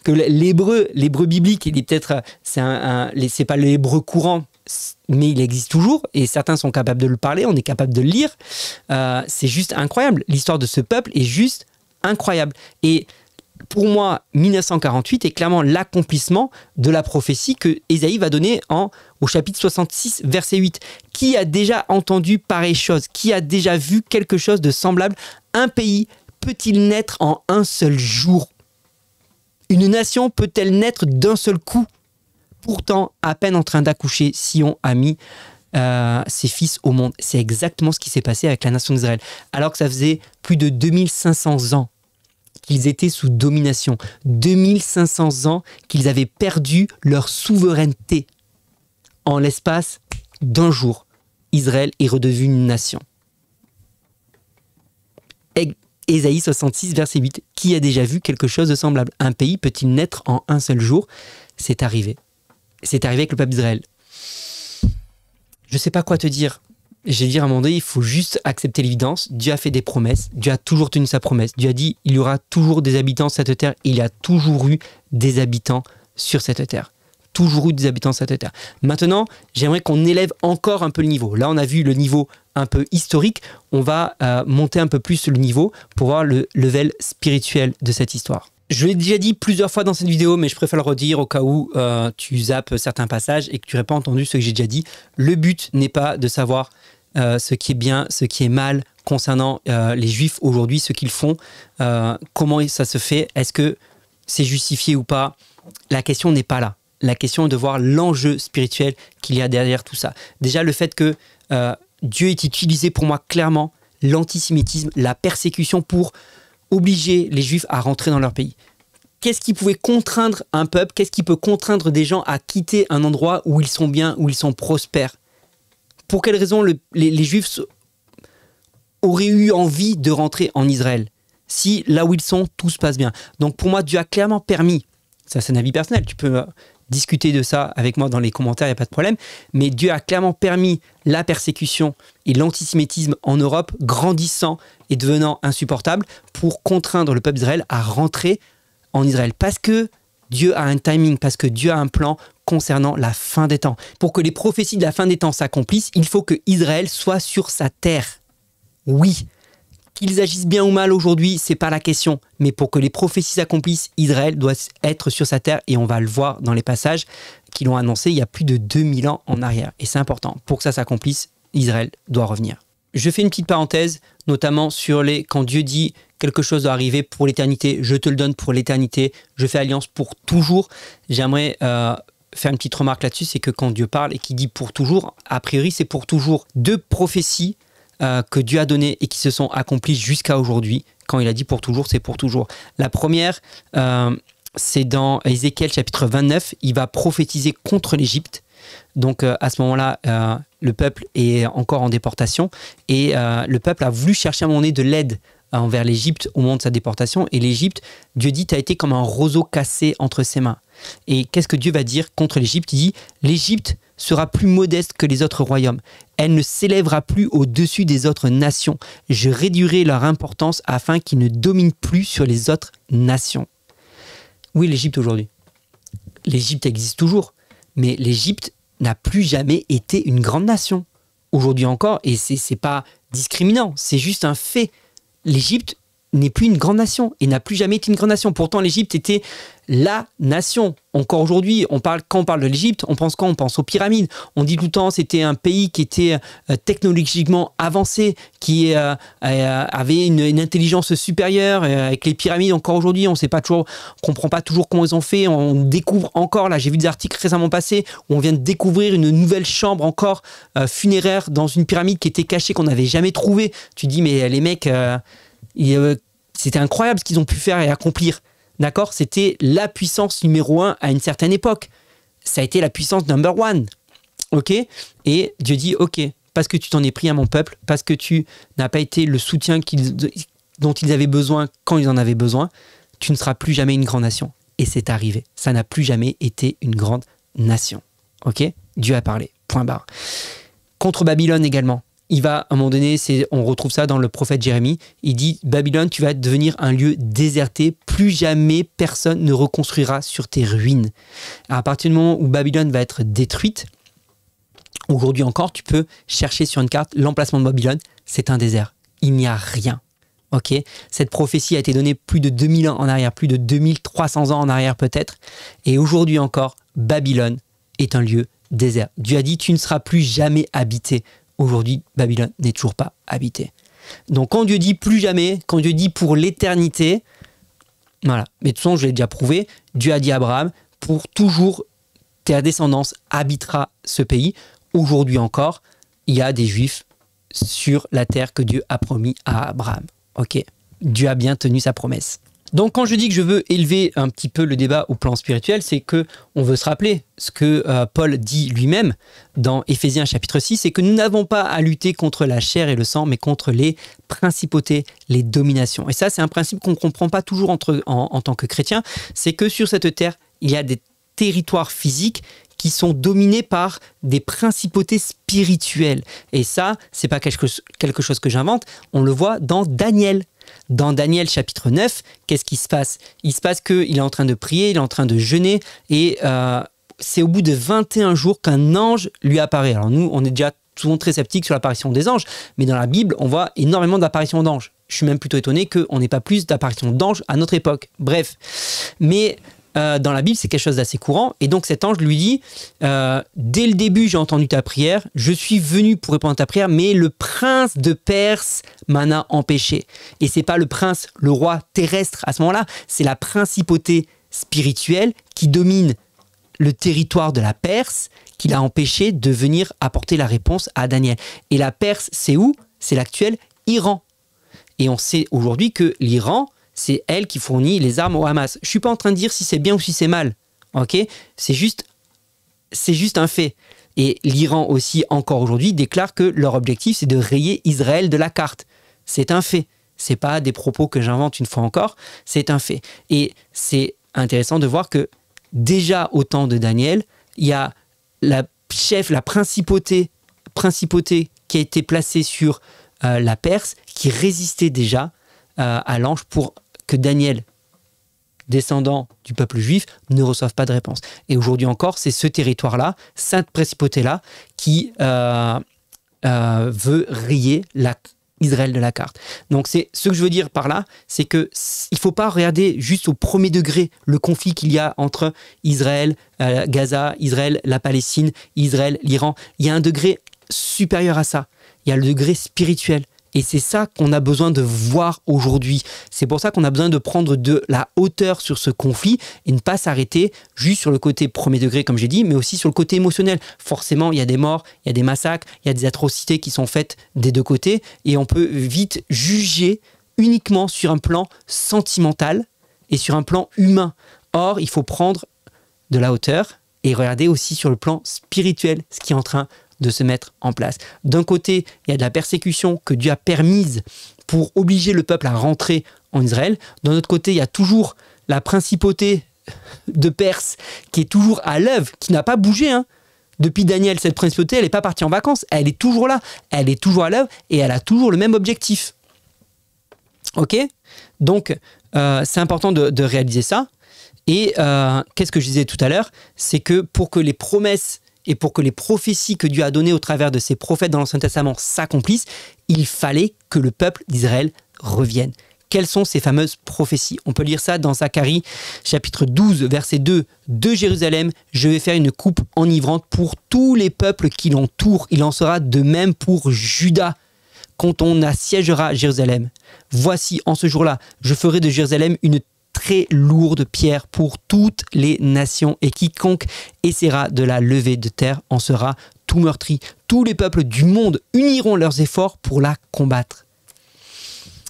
Que l'hébreu biblique, il est peut-être, c'est pas l'hébreu courant, mais il existe toujours et certains sont capables de le parler, on est capable de le lire. C'est juste incroyable. L'histoire de ce peuple est juste incroyable. Et pour moi, 1948 est clairement l'accomplissement de la prophétie que Ésaïe va donner au chapitre 66, verset 8. Qui a déjà entendu pareille chose? Qui a déjà vu quelque chose de semblable? Un pays peut-il naître en un seul jour? Une nation peut-elle naître d'un seul coup? Pourtant, à peine en train d'accoucher, Sion a mis ses fils au monde. C'est exactement ce qui s'est passé avec la nation d'Israël. Alors que ça faisait plus de 2500 ans qu'ils étaient sous domination. 2500 ans qu'ils avaient perdu leur souveraineté. En l'espace d'un jour, Israël est redevenu une nation. Ésaïe 66, verset 8. Qui a déjà vu quelque chose de semblable? Un pays peut-il naître en un seul jour? C'est arrivé. C'est arrivé avec le peuple d'Israël. Je ne sais pas quoi te dire. J'ai dit à un moment donné, il faut juste accepter l'évidence. Dieu a fait des promesses. Dieu a toujours tenu sa promesse. Dieu a dit, il y aura toujours des habitants sur cette terre. Il y a toujours eu des habitants sur cette terre. Toujours eu des habitants sur cette terre. Maintenant, j'aimerais qu'on élève encore un peu le niveau. Là, on a vu le niveau un peu historique. On va monter un peu plus le niveau pour voir le level spirituel de cette histoire. Je l'ai déjà dit plusieurs fois dans cette vidéo, mais je préfère le redire au cas où tu zappes certains passages et que tu n'aurais pas entendu ce que j'ai déjà dit. Le but n'est pas de savoir ce qui est bien, ce qui est mal concernant les Juifs aujourd'hui, ce qu'ils font, comment ça se fait, est-ce que c'est justifié ou pas. La question n'est pas là. La question est de voir l'enjeu spirituel qu'il y a derrière tout ça. Déjà, le fait que Dieu ait utilisé pour moi clairement l'antisémitisme, la persécution pour obliger les Juifs à rentrer dans leur pays. Qu'est-ce qui pouvait contraindre un peuple? Qu'est-ce qui peut contraindre des gens à quitter un endroit où ils sont bien, où ils sont prospères? Pour quelles raisons les Juifs auraient eu envie de rentrer en Israël si là où ils sont, tout se passe bien? Donc pour moi, Dieu a clairement permis, ça c'est un avis personnel, tu peux discuter de ça avec moi dans les commentaires, il n'y a pas de problème, mais Dieu a clairement permis la persécution et l'antisémitisme en Europe grandissant et devenant insupportable pour contraindre le peuple d'Israël à rentrer en Israël. Parce que Dieu a un timing, parce que Dieu a un plan concernant la fin des temps. Pour que les prophéties de la fin des temps s'accomplissent, il faut que Israël soit sur sa terre. Oui. qu'ils agissent bien ou mal aujourd'hui, c'est pas la question. Mais pour que les prophéties s'accomplissent, Israël doit être sur sa terre et on va le voir dans les passages qui l'ont annoncé il y a plus de 2000 ans en arrière. Et c'est important. Pour que ça s'accomplisse, Israël doit revenir. Je fais une petite parenthèse, notamment sur quand Dieu dit quelque chose doit arriver pour l'éternité, je te le donne pour l'éternité, je fais alliance pour toujours. J'aimerais faire une petite remarque là-dessus, c'est que quand Dieu parle et qu'il dit pour toujours, a priori c'est pour toujours. 2 prophéties que Dieu a données et qui se sont accomplies jusqu'à aujourd'hui. Quand il a dit pour toujours, c'est pour toujours. La première, c'est dans Ézéchiel chapitre 29, il va prophétiser contre l'Égypte. Donc à ce moment-là, le peuple est encore en déportation et le peuple a voulu chercher à un moment donné de l'aide envers l'Égypte au moment de sa déportation. Et l'Égypte, Dieu dit, t'as été comme un roseau cassé entre ses mains. Et qu'est-ce que Dieu va dire contre l'Égypte? Il dit, l'Égypte sera plus modeste que les autres royaumes. Elle ne s'élèvera plus au-dessus des autres nations. Je réduirai leur importance afin qu'ils ne dominent plus sur les autres nations. Oui, l'Égypte aujourd'hui. L'Égypte existe toujours. Mais l'Égypte n'a plus jamais été une grande nation. Aujourd'hui encore, et c'est pas discriminant, c'est juste un fait. L'Égypte n'est plus une grande nation et n'a plus jamais été une grande nation. Pourtant, l'Égypte était la nation. Encore aujourd'hui, quand on parle de l'Égypte, on pense quoi? On pense aux pyramides. On dit tout le temps c'était un pays qui était technologiquement avancé, qui avait une intelligence supérieure. Avec les pyramides, encore aujourd'hui, on comprend pas toujours comment ils ont fait. On découvre encore, là, j'ai vu des articles récemment passés où on vient de découvrir une nouvelle chambre encore funéraire dans une pyramide qui était cachée, qu'on n'avait jamais trouvée. Tu te dis, mais les mecs... c'était incroyable ce qu'ils ont pu faire et accomplir. D'accord? C'était la puissance numéro 1 à une certaine époque. Ça a été la puissance number 1. Ok? Et Dieu dit, ok, parce que tu t'en es pris à mon peuple, parce que tu n'as pas été le soutien dont ils avaient besoin quand ils en avaient besoin, tu ne seras plus jamais une grande nation. Et c'est arrivé. Ça n'a plus jamais été une grande nation. Ok? Dieu a parlé. Point barre. Contre Babylone également. Il va, à un moment donné, on retrouve ça dans le prophète Jérémie, il dit « Babylone, tu vas devenir un lieu déserté, plus jamais personne ne reconstruira sur tes ruines. » À partir du moment où Babylone va être détruite, aujourd'hui encore, tu peux chercher sur une carte l'emplacement de Babylone, c'est un désert, il n'y a rien. Ok, cette prophétie a été donnée plus de 2000 ans en arrière, plus de 2300 ans en arrière peut-être, et aujourd'hui encore, Babylone est un lieu désert. Dieu a dit « Tu ne seras plus jamais habité ». Aujourd'hui, Babylone n'est toujours pas habitée. Donc quand Dieu dit plus jamais, quand Dieu dit pour l'éternité, voilà. Mais de toute façon, je l'ai déjà prouvé, Dieu a dit à Abraham, pour toujours, ta descendance habitera ce pays. Aujourd'hui encore, il y a des Juifs sur la terre que Dieu a promis à Abraham. Ok, Dieu a bien tenu sa promesse. Donc quand je dis que je veux élever un petit peu le débat au plan spirituel, c'est que on veut se rappeler ce que Paul dit lui-même dans Éphésiens chapitre 6, c'est que nous n'avons pas à lutter contre la chair et le sang, mais contre les principautés, les dominations. Et ça, c'est un principe qu'on ne comprend pas toujours en tant que chrétien, c'est que sur cette terre, il y a des territoires physiques qui sont dominés par des principautés spirituelles. Et ça, c'est pas quelque chose que j'invente, on le voit dans Daniel. Dans Daniel chapitre 9, qu'est-ce qui se passe? Il se passe qu'il est en train de prier, il est en train de jeûner, et c'est au bout de 21 jours qu'un ange lui apparaît. Alors nous, on est déjà souvent très sceptiques sur l'apparition des anges, mais dans la Bible, on voit énormément d'apparitions d'anges. Je suis même plutôt étonné qu'on n'ait pas plus d'apparitions d'anges à notre époque. Bref, mais... dans la Bible, c'est quelque chose d'assez courant. Et donc cet ange lui dit, dès le début, j'ai entendu ta prière, je suis venu pour répondre à ta prière, mais le prince de Perse m'en a empêché. Et c'est pas le prince, le roi terrestre à ce moment-là, c'est la principauté spirituelle qui domine le territoire de la Perse, qui l'a empêché de venir apporter la réponse à Daniel. Et la Perse, c'est où? C'est l'actuel Iran. Et on sait aujourd'hui que l'Iran, c'est elle qui fournit les armes au Hamas. Je ne suis pas en train de dire si c'est bien ou si c'est mal. Ok, c'est juste un fait. Et l'Iran aussi, encore aujourd'hui, déclare que leur objectif, c'est de rayer Israël de la carte. C'est un fait. Ce n'est pas des propos que j'invente une fois encore, c'est un fait. Et c'est intéressant de voir que déjà au temps de Daniel, il y a la principauté qui a été placée sur la Perse, qui résistait déjà à l'ange pour que Daniel, descendant du peuple juif, ne reçoive pas de réponse. Et aujourd'hui encore, c'est ce territoire-là, cette principauté-là, qui veut rayer la Israël de la carte. Donc c'est ce que je veux dire par là, c'est que il faut pas regarder juste au premier degré le conflit qu'il y a entre Israël, Gaza, Israël, la Palestine, Israël, l'Iran. Il y a un degré supérieur à ça. Il y a le degré spirituel. Et c'est ça qu'on a besoin de voir aujourd'hui. C'est pour ça qu'on a besoin de prendre de la hauteur sur ce conflit et ne pas s'arrêter juste sur le côté premier degré, comme j'ai dit, mais aussi sur le côté émotionnel. Forcément, il y a des morts, il y a des massacres, il y a des atrocités qui sont faites des deux côtés et on peut vite juger uniquement sur un plan sentimental et sur un plan humain. Or, il faut prendre de la hauteur et regarder aussi sur le plan spirituel ce qui est en train de se mettre en place. D'un côté, il y a de la persécution que Dieu a permise pour obliger le peuple à rentrer en Israël. D'un autre côté, il y a toujours la principauté de Perse qui est toujours à l'œuvre, qui n'a pas bougé. Depuis Daniel, cette principauté, elle n'est pas partie en vacances. Elle est toujours là. Elle est toujours à l'œuvre et elle a toujours le même objectif. Ok ? Donc, c'est important de réaliser ça. Et qu'est-ce que je disais tout à l'heure ? C'est que pour que les promesses et pour que les prophéties que Dieu a données au travers de ses prophètes dans l'Ancien Testament s'accomplissent, il fallait que le peuple d'Israël revienne. Quelles sont ces fameuses prophéties ? On peut lire ça dans Zacharie, chapitre 12, verset 2. « De Jérusalem, je vais faire une coupe enivrante pour tous les peuples qui l'entourent. Il en sera de même pour Juda, quand on assiégera Jérusalem. Voici, en ce jour-là, je ferai de Jérusalem une très lourde pierre pour toutes les nations, et quiconque essaiera de la lever de terre en sera tout meurtri. Tous les peuples du monde uniront leurs efforts pour la combattre. »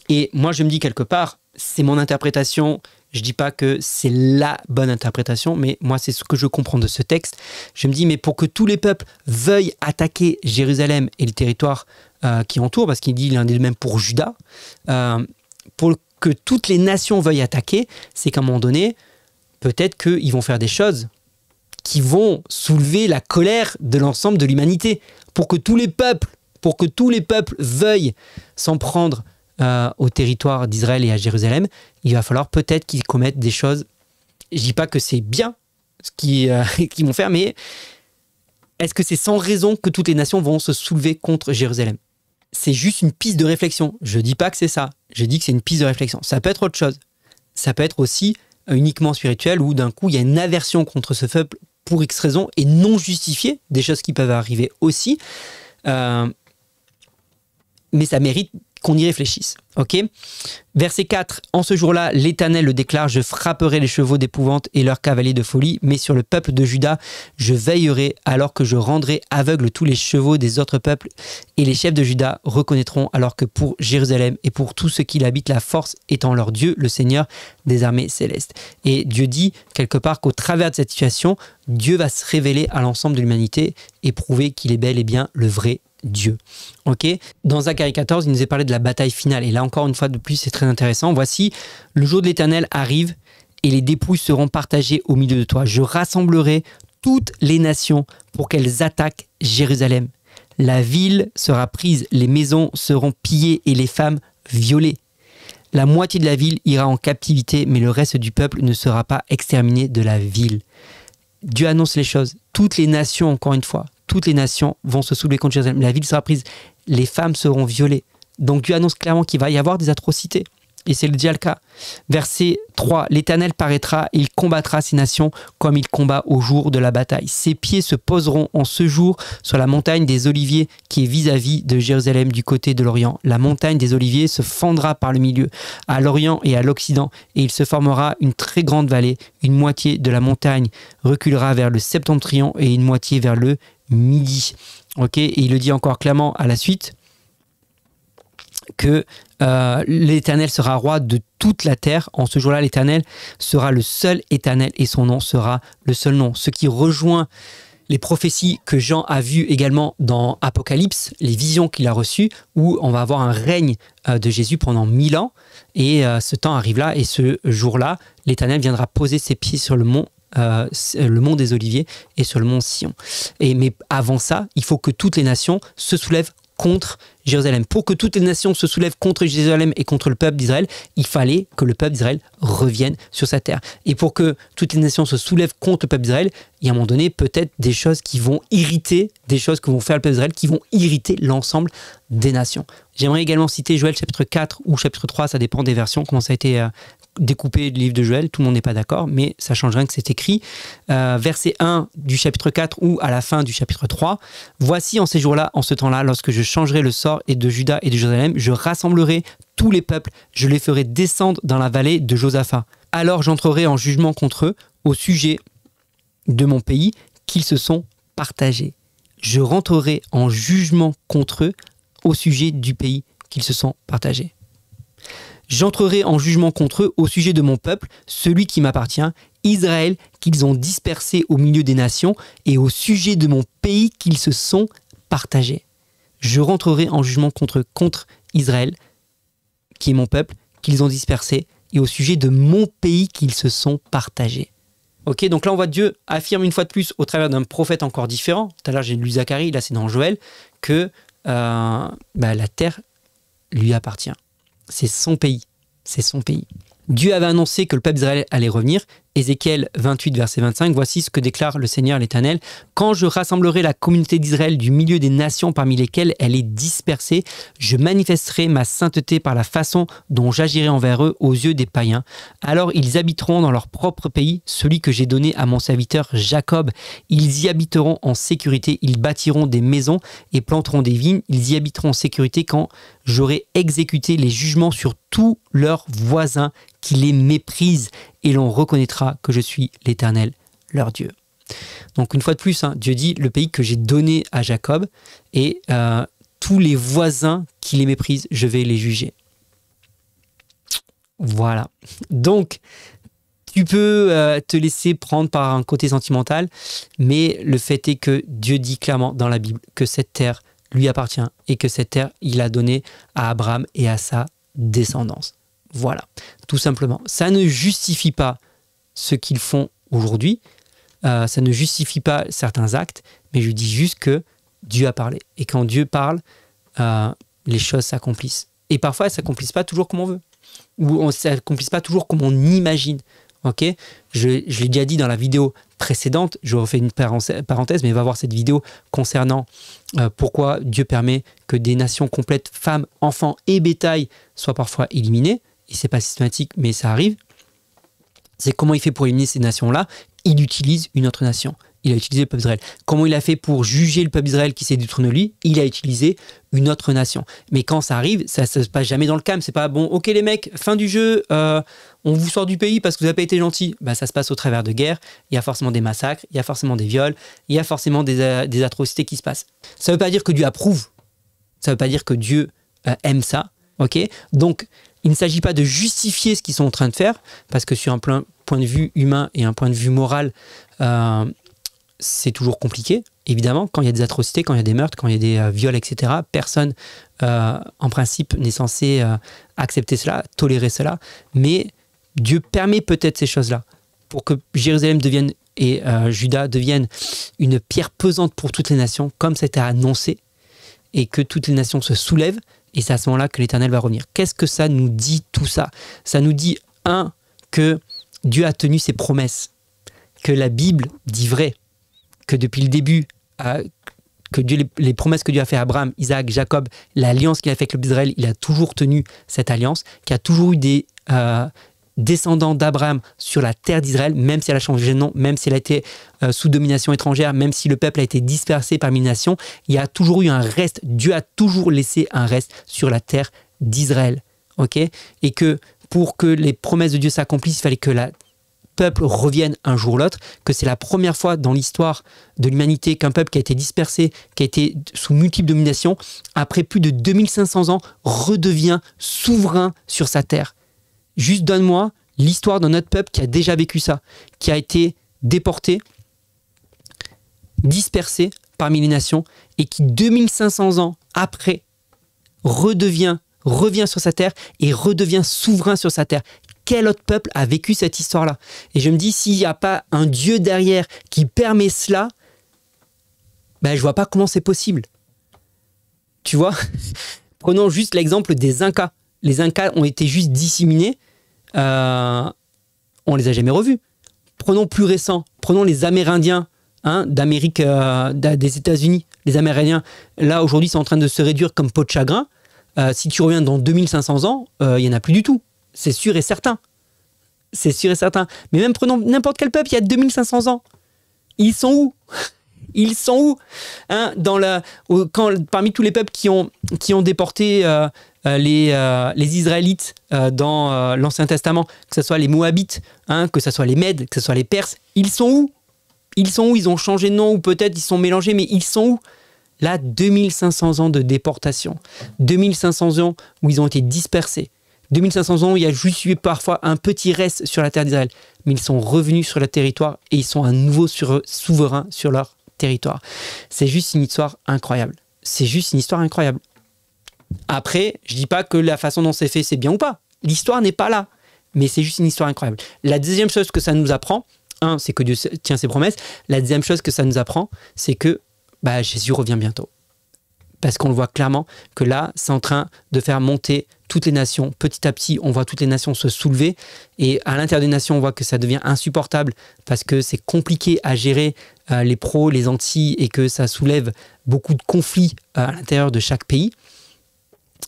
Et moi, je me dis quelque part, c'est mon interprétation. Je ne dis pas que c'est la bonne interprétation, mais moi, c'est ce que je comprends de ce texte. Je me dis, mais pour que tous les peuples veuillent attaquer Jérusalem et le territoire qui entoure, parce qu'il dit il en est de même pour Juda, pour que toutes les nations veuillent attaquer, c'est qu'à un moment donné, peut-être qu'ils vont faire des choses qui vont soulever la colère de l'ensemble de l'humanité. Pour que tous les peuples veuillent s'en prendre au territoire d'Israël et à Jérusalem, il va falloir peut-être qu'ils commettent des choses. Je ne dis pas que c'est bien ce qu'ils vont faire, mais est-ce que c'est sans raison que toutes les nations vont se soulever contre Jérusalem ? C'est juste une piste de réflexion. Je ne dis pas que c'est ça. Je dis que c'est une piste de réflexion. Ça peut être autre chose. Ça peut être aussi uniquement spirituel, où d'un coup, il y a une aversion contre ce peuple pour X raisons et non justifiée, des choses qui peuvent arriver aussi. Mais ça mérite qu'on y réfléchisse. Ok ? Verset 4. En ce jour-là, l'Éternel le déclare, je frapperai les chevaux d'épouvante et leurs cavaliers de folie, mais sur le peuple de Juda, je veillerai alors que je rendrai aveugles tous les chevaux des autres peuples, et les chefs de Juda reconnaîtront alors que pour Jérusalem et pour tous ceux qui l'habitent, la force étant leur Dieu, le Seigneur des armées célestes. Et Dieu dit quelque part qu'au travers de cette situation, Dieu va se révéler à l'ensemble de l'humanité et prouver qu'il est bel et bien le vrai Dieu. Ok ? Dans Zacharie 14, il nous est parlé de la bataille finale. Et là, encore une fois de plus, c'est très intéressant. Voici, le jour de l'Éternel arrive et les dépouilles seront partagées au milieu de toi. Je rassemblerai toutes les nations pour qu'elles attaquent Jérusalem. La ville sera prise, les maisons seront pillées et les femmes violées. La moitié de la ville ira en captivité, mais le reste du peuple ne sera pas exterminé de la ville. Dieu annonce les choses. Toutes les nations, encore une fois, toutes les nations vont se soulever contre Jérusalem. La ville sera prise, les femmes seront violées. Donc Dieu annonce clairement qu'il va y avoir des atrocités. Et c'est déjà le cas. Verset 3. L'Éternel paraîtra, il combattra ces nations comme il combat au jour de la bataille. Ses pieds se poseront en ce jour sur la montagne des Oliviers qui est vis-à-vis de Jérusalem du côté de l'Orient. La montagne des Oliviers se fendra par le milieu, à l'Orient et à l'Occident, et il se formera une très grande vallée. Une moitié de la montagne reculera vers le septentrion et une moitié vers le midi. Ok, et il le dit encore clairement à la suite que l'Éternel sera roi de toute la terre. En ce jour-là, l'Éternel sera le seul Éternel et son nom sera le seul nom. Ce qui rejoint les prophéties que Jean a vues également dans Apocalypse, les visions qu'il a reçues, où on va avoir un règne de Jésus pendant 1000 ans. Et ce temps arrive là, et ce jour-là, l'Éternel viendra poser ses pieds sur le mont des Oliviers et sur le mont Sion. Mais avant ça, il faut que toutes les nations se soulèvent contre Jérusalem. Pour que toutes les nations se soulèvent contre Jérusalem et contre le peuple d'Israël, il fallait que le peuple d'Israël revienne sur sa terre. Et pour que toutes les nations se soulèvent contre le peuple d'Israël, il y a un moment donné peut-être des choses qui vont irriter, des choses que vont faire le peuple d'Israël qui vont irriter l'ensemble des nations. J'aimerais également citer Joël chapitre 4 ou chapitre 3, ça dépend des versions, comment ça a été découpé le livre de Joël, tout le monde n'est pas d'accord, mais ça change rien que c'est écrit. Verset 1 du chapitre 4 ou à la fin du chapitre 3. Voici en ces jours-là, en ce temps-là, lorsque je changerai le sort et de Juda et de Jérusalem, je rassemblerai tous les peuples, je les ferai descendre dans la vallée de Josaphat. Alors j'entrerai en jugement contre eux au sujet de mon pays qu'ils se sont partagés. Je rentrerai en jugement contre eux au sujet du pays qu'ils se sont partagés. J'entrerai en jugement contre eux au sujet de mon peuple, celui qui m'appartient, Israël, qu'ils ont dispersé au milieu des nations, et au sujet de mon pays qu'ils se sont partagés. Je rentrerai en jugement contre Israël, qui est mon peuple, qu'ils ont dispersé, et au sujet de mon pays qu'ils se sont partagés. Ok, donc là on voit Dieu affirme une fois de plus au travers d'un prophète encore différent. Tout à l'heure j'ai lu Zacharie, là c'est dans Joël, que la terre lui appartient. C'est son pays. C'est son pays. Dieu avait annoncé que le peuple d'Israël allait revenir. Ézéchiel 28, verset 25, voici ce que déclare le Seigneur l'Éternel. Quand je rassemblerai la communauté d'Israël du milieu des nations parmi lesquelles elle est dispersée, je manifesterai ma sainteté par la façon dont j'agirai envers eux aux yeux des païens. Alors ils habiteront dans leur propre pays, celui que j'ai donné à mon serviteur Jacob. Ils y habiteront en sécurité, ils bâtiront des maisons et planteront des vignes. Ils y habiteront en sécurité quand j'aurai exécuté les jugements sur tous leurs voisins qui les méprisent, et l'on reconnaîtra que je suis l'Éternel, leur Dieu. Donc une fois de plus, Dieu dit le pays que j'ai donné à Jacob, et tous les voisins qui les méprisent, je vais les juger. Voilà. Donc tu peux te laisser prendre par un côté sentimental, mais le fait est que Dieu dit clairement dans la Bible que cette terre lui appartient et que cette terre, il l'a donnée à Abraham et à sa descendance. Voilà, tout simplement. Ça ne justifie pas ce qu'ils font aujourd'hui, ça ne justifie pas certains actes, mais je dis juste que Dieu a parlé. Et quand Dieu parle, les choses s'accomplissent. Et parfois, elles ne s'accomplissent pas toujours comme on veut, ou elles ne s'accomplissent pas toujours comme on imagine. Okay, je l'ai déjà dit dans la vidéo précédente, je refais une parenthèse, mais va voir cette vidéo concernant pourquoi Dieu permet que des nations complètes, femmes, enfants et bétail, soient parfois éliminées. Et c'est pas systématique, mais ça arrive. C'est comment il fait pour éliminer ces nations-là. Il utilise une autre nation. Il a utilisé le peuple d'Israël. Comment il a fait pour juger le peuple d'Israël qui s'est détourné de lui? Il a utilisé une autre nation. Mais quand ça arrive, ça ne se passe jamais dans le calme. C'est pas bon, ok les mecs, fin du jeu, on vous sort du pays parce que vous n'avez pas été gentils. Ça se passe au travers de guerres. Il y a forcément des massacres, il y a forcément des viols, il y a forcément des atrocités qui se passent. Ça ne veut pas dire que Dieu approuve. Ça ne veut pas dire que Dieu aime ça. Ok, donc il ne s'agit pas de justifier ce qu'ils sont en train de faire, parce que sur un point de vue humain et un point de vue moral, c'est toujours compliqué, évidemment. Quand il y a des atrocités, quand il y a des meurtres, quand il y a des viols, etc., personne, en principe, n'est censé accepter cela, tolérer cela. Mais Dieu permet peut-être ces choses-là pour que Jérusalem devienne et Juda deviennent une pierre pesante pour toutes les nations, comme c'était annoncé, et que toutes les nations se soulèvent. Et c'est à ce moment-là que l'Éternel va revenir. Qu'est-ce que ça nous dit tout ça? Ça nous dit, que Dieu a tenu ses promesses, que la Bible dit vrai, que depuis le début, que Dieu, les promesses que Dieu a fait à Abraham, Isaac, Jacob, l'alliance qu'il a fait avec le peuple d'Israël, il a toujours tenu cette alliance, qu'il y a toujours eu des descendants d'Abraham sur la terre d'Israël, même si elle a changé de nom, même si elle a été sous domination étrangère, même si le peuple a été dispersé parmi les nations, il y a toujours eu un reste. Dieu a toujours laissé un reste sur la terre d'Israël. Okay, et que pour que les promesses de Dieu s'accomplissent, il fallait que le peuple revienne un jour ou l'autre, que c'est la première fois dans l'histoire de l'humanité qu'un peuple qui a été dispersé, qui a été sous multiples dominations, après plus de 2500 ans, redevient souverain sur sa terre. Juste donne-moi l'histoire d'un autre peuple qui a déjà vécu ça, qui a été déporté, dispersé parmi les nations, et qui 2500 ans après revient sur sa terre et redevient souverain sur sa terre. Quel autre peuple a vécu cette histoire-là? Et je me dis, s'il n'y a pas un Dieu derrière qui permet cela, je ne vois pas comment c'est possible. Tu vois, prenons juste l'exemple des Incas. Les Incas ont été juste disséminés. On les a jamais revus. Prenons plus récent. Prenons les Amérindiens d'Amérique, des États-Unis. Les Amérindiens, là, aujourd'hui, sont en train de se réduire comme peau de chagrin. Si tu reviens dans 2500 ans, il n'y en a plus du tout. C'est sûr et certain. C'est sûr et certain. Mais même prenons n'importe quel peuple, il y a 2500 ans. Ils sont où? Ils sont où parmi tous les peuples qui ont déporté les Israélites dans l'Ancien Testament, que ce soit les Moabites, que ce soit les Mèdes, que ce soit les Perses, ils sont où? Ils sont où? Ils ont changé de nom ou peut-être ils sont mélangés, mais ils sont où? Là, 2500 ans de déportation. 2500 ans où ils ont été dispersés. 2500 ans où il y a juste eu parfois un petit reste sur la terre d'Israël. Mais ils sont revenus sur le territoire et ils sont à nouveau souverains sur leur territoire. C'est juste une histoire incroyable. C'est juste une histoire incroyable. Après, je ne dis pas que la façon dont c'est fait, c'est bien ou pas. L'histoire n'est pas là. Mais c'est juste une histoire incroyable. La deuxième chose que ça nous apprend, c'est que Dieu tient ses promesses. La deuxième chose que ça nous apprend, c'est que Jésus revient bientôt. Parce qu'on le voit clairement que là, c'est en train de faire monter toutes les nations. Petit à petit, on voit toutes les nations se soulever. Et à l'intérieur des nations, on voit que ça devient insupportable parce que c'est compliqué à gérer les pros, les antis, et que ça soulève beaucoup de conflits à l'intérieur de chaque pays.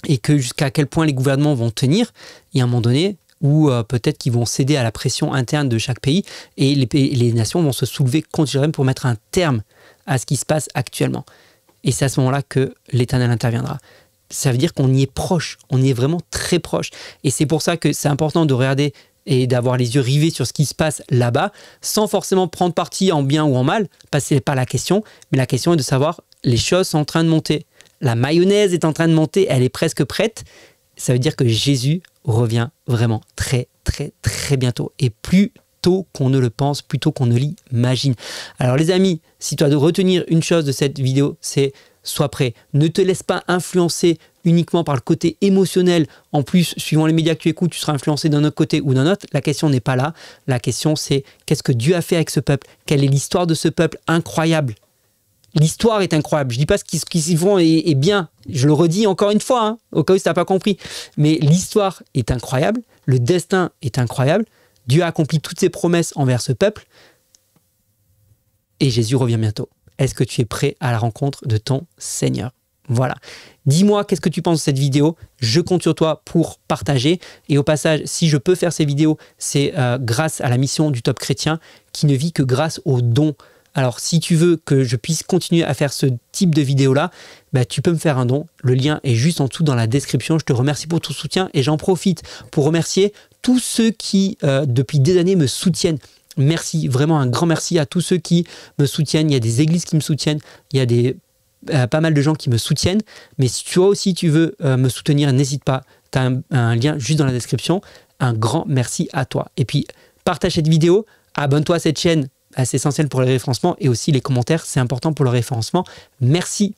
Et que jusqu'à quel point les gouvernements vont tenir. Il y a un moment donné où peut-être qu'ils vont céder à la pression interne de chaque pays. Et les nations vont se soulever continuellement pour mettre un terme à ce qui se passe actuellement. Et c'est à ce moment-là que l'Éternel interviendra. Ça veut dire qu'on y est proche, on y est vraiment très proche. Et c'est pour ça que c'est important de regarder et d'avoir les yeux rivés sur ce qui se passe là-bas, sans forcément prendre parti en bien ou en mal, parce que ce n'est pas la question, mais la question est de savoir, les choses sont en train de monter. La mayonnaise est en train de monter, elle est presque prête. Ça veut dire que Jésus revient vraiment très, très, très bientôt. Et plus tôt qu'on ne le pense, plutôt qu'on ne l'imagine. Alors les amis, si tu dois retenir une chose de cette vidéo, c'est sois prêt. Ne te laisse pas influencer uniquement par le côté émotionnel. En plus, suivant les médias que tu écoutes, tu seras influencé d'un autre côté ou d'un autre. La question n'est pas là. La question, c'est qu'est-ce que Dieu a fait avec ce peuple? Quelle est l'histoire de ce peuple incroyable? L'histoire est incroyable. Je ne dis pas ce qu'ils font est bien. Je le redis encore une fois, au cas où tu n'as pas compris. Mais l'histoire est incroyable. Le destin est incroyable. Dieu a accompli toutes ses promesses envers ce peuple et Jésus revient bientôt. Est-ce que tu es prêt à la rencontre de ton Seigneur? Voilà. Dis-moi qu'est-ce que tu penses de cette vidéo. Je compte sur toi pour partager. Et au passage, si je peux faire ces vidéos, c'est grâce à la mission du Top Chrétien qui ne vit que grâce aux dons. Alors, si tu veux que je puisse continuer à faire ce type de vidéo-là, tu peux me faire un don. Le lien est juste en dessous dans la description. Je te remercie pour ton soutien et j'en profite pour remercier tous ceux qui, depuis des années, me soutiennent. Merci, vraiment un grand merci à tous ceux qui me soutiennent. Il y a des églises qui me soutiennent, il y a pas mal de gens qui me soutiennent. Mais si toi aussi tu veux me soutenir, n'hésite pas. Tu as un lien juste dans la description. Un grand merci à toi. Et puis, partage cette vidéo, abonne-toi à cette chaîne. C'est essentiel pour le référencement et aussi les commentaires, c'est important pour le référencement. Merci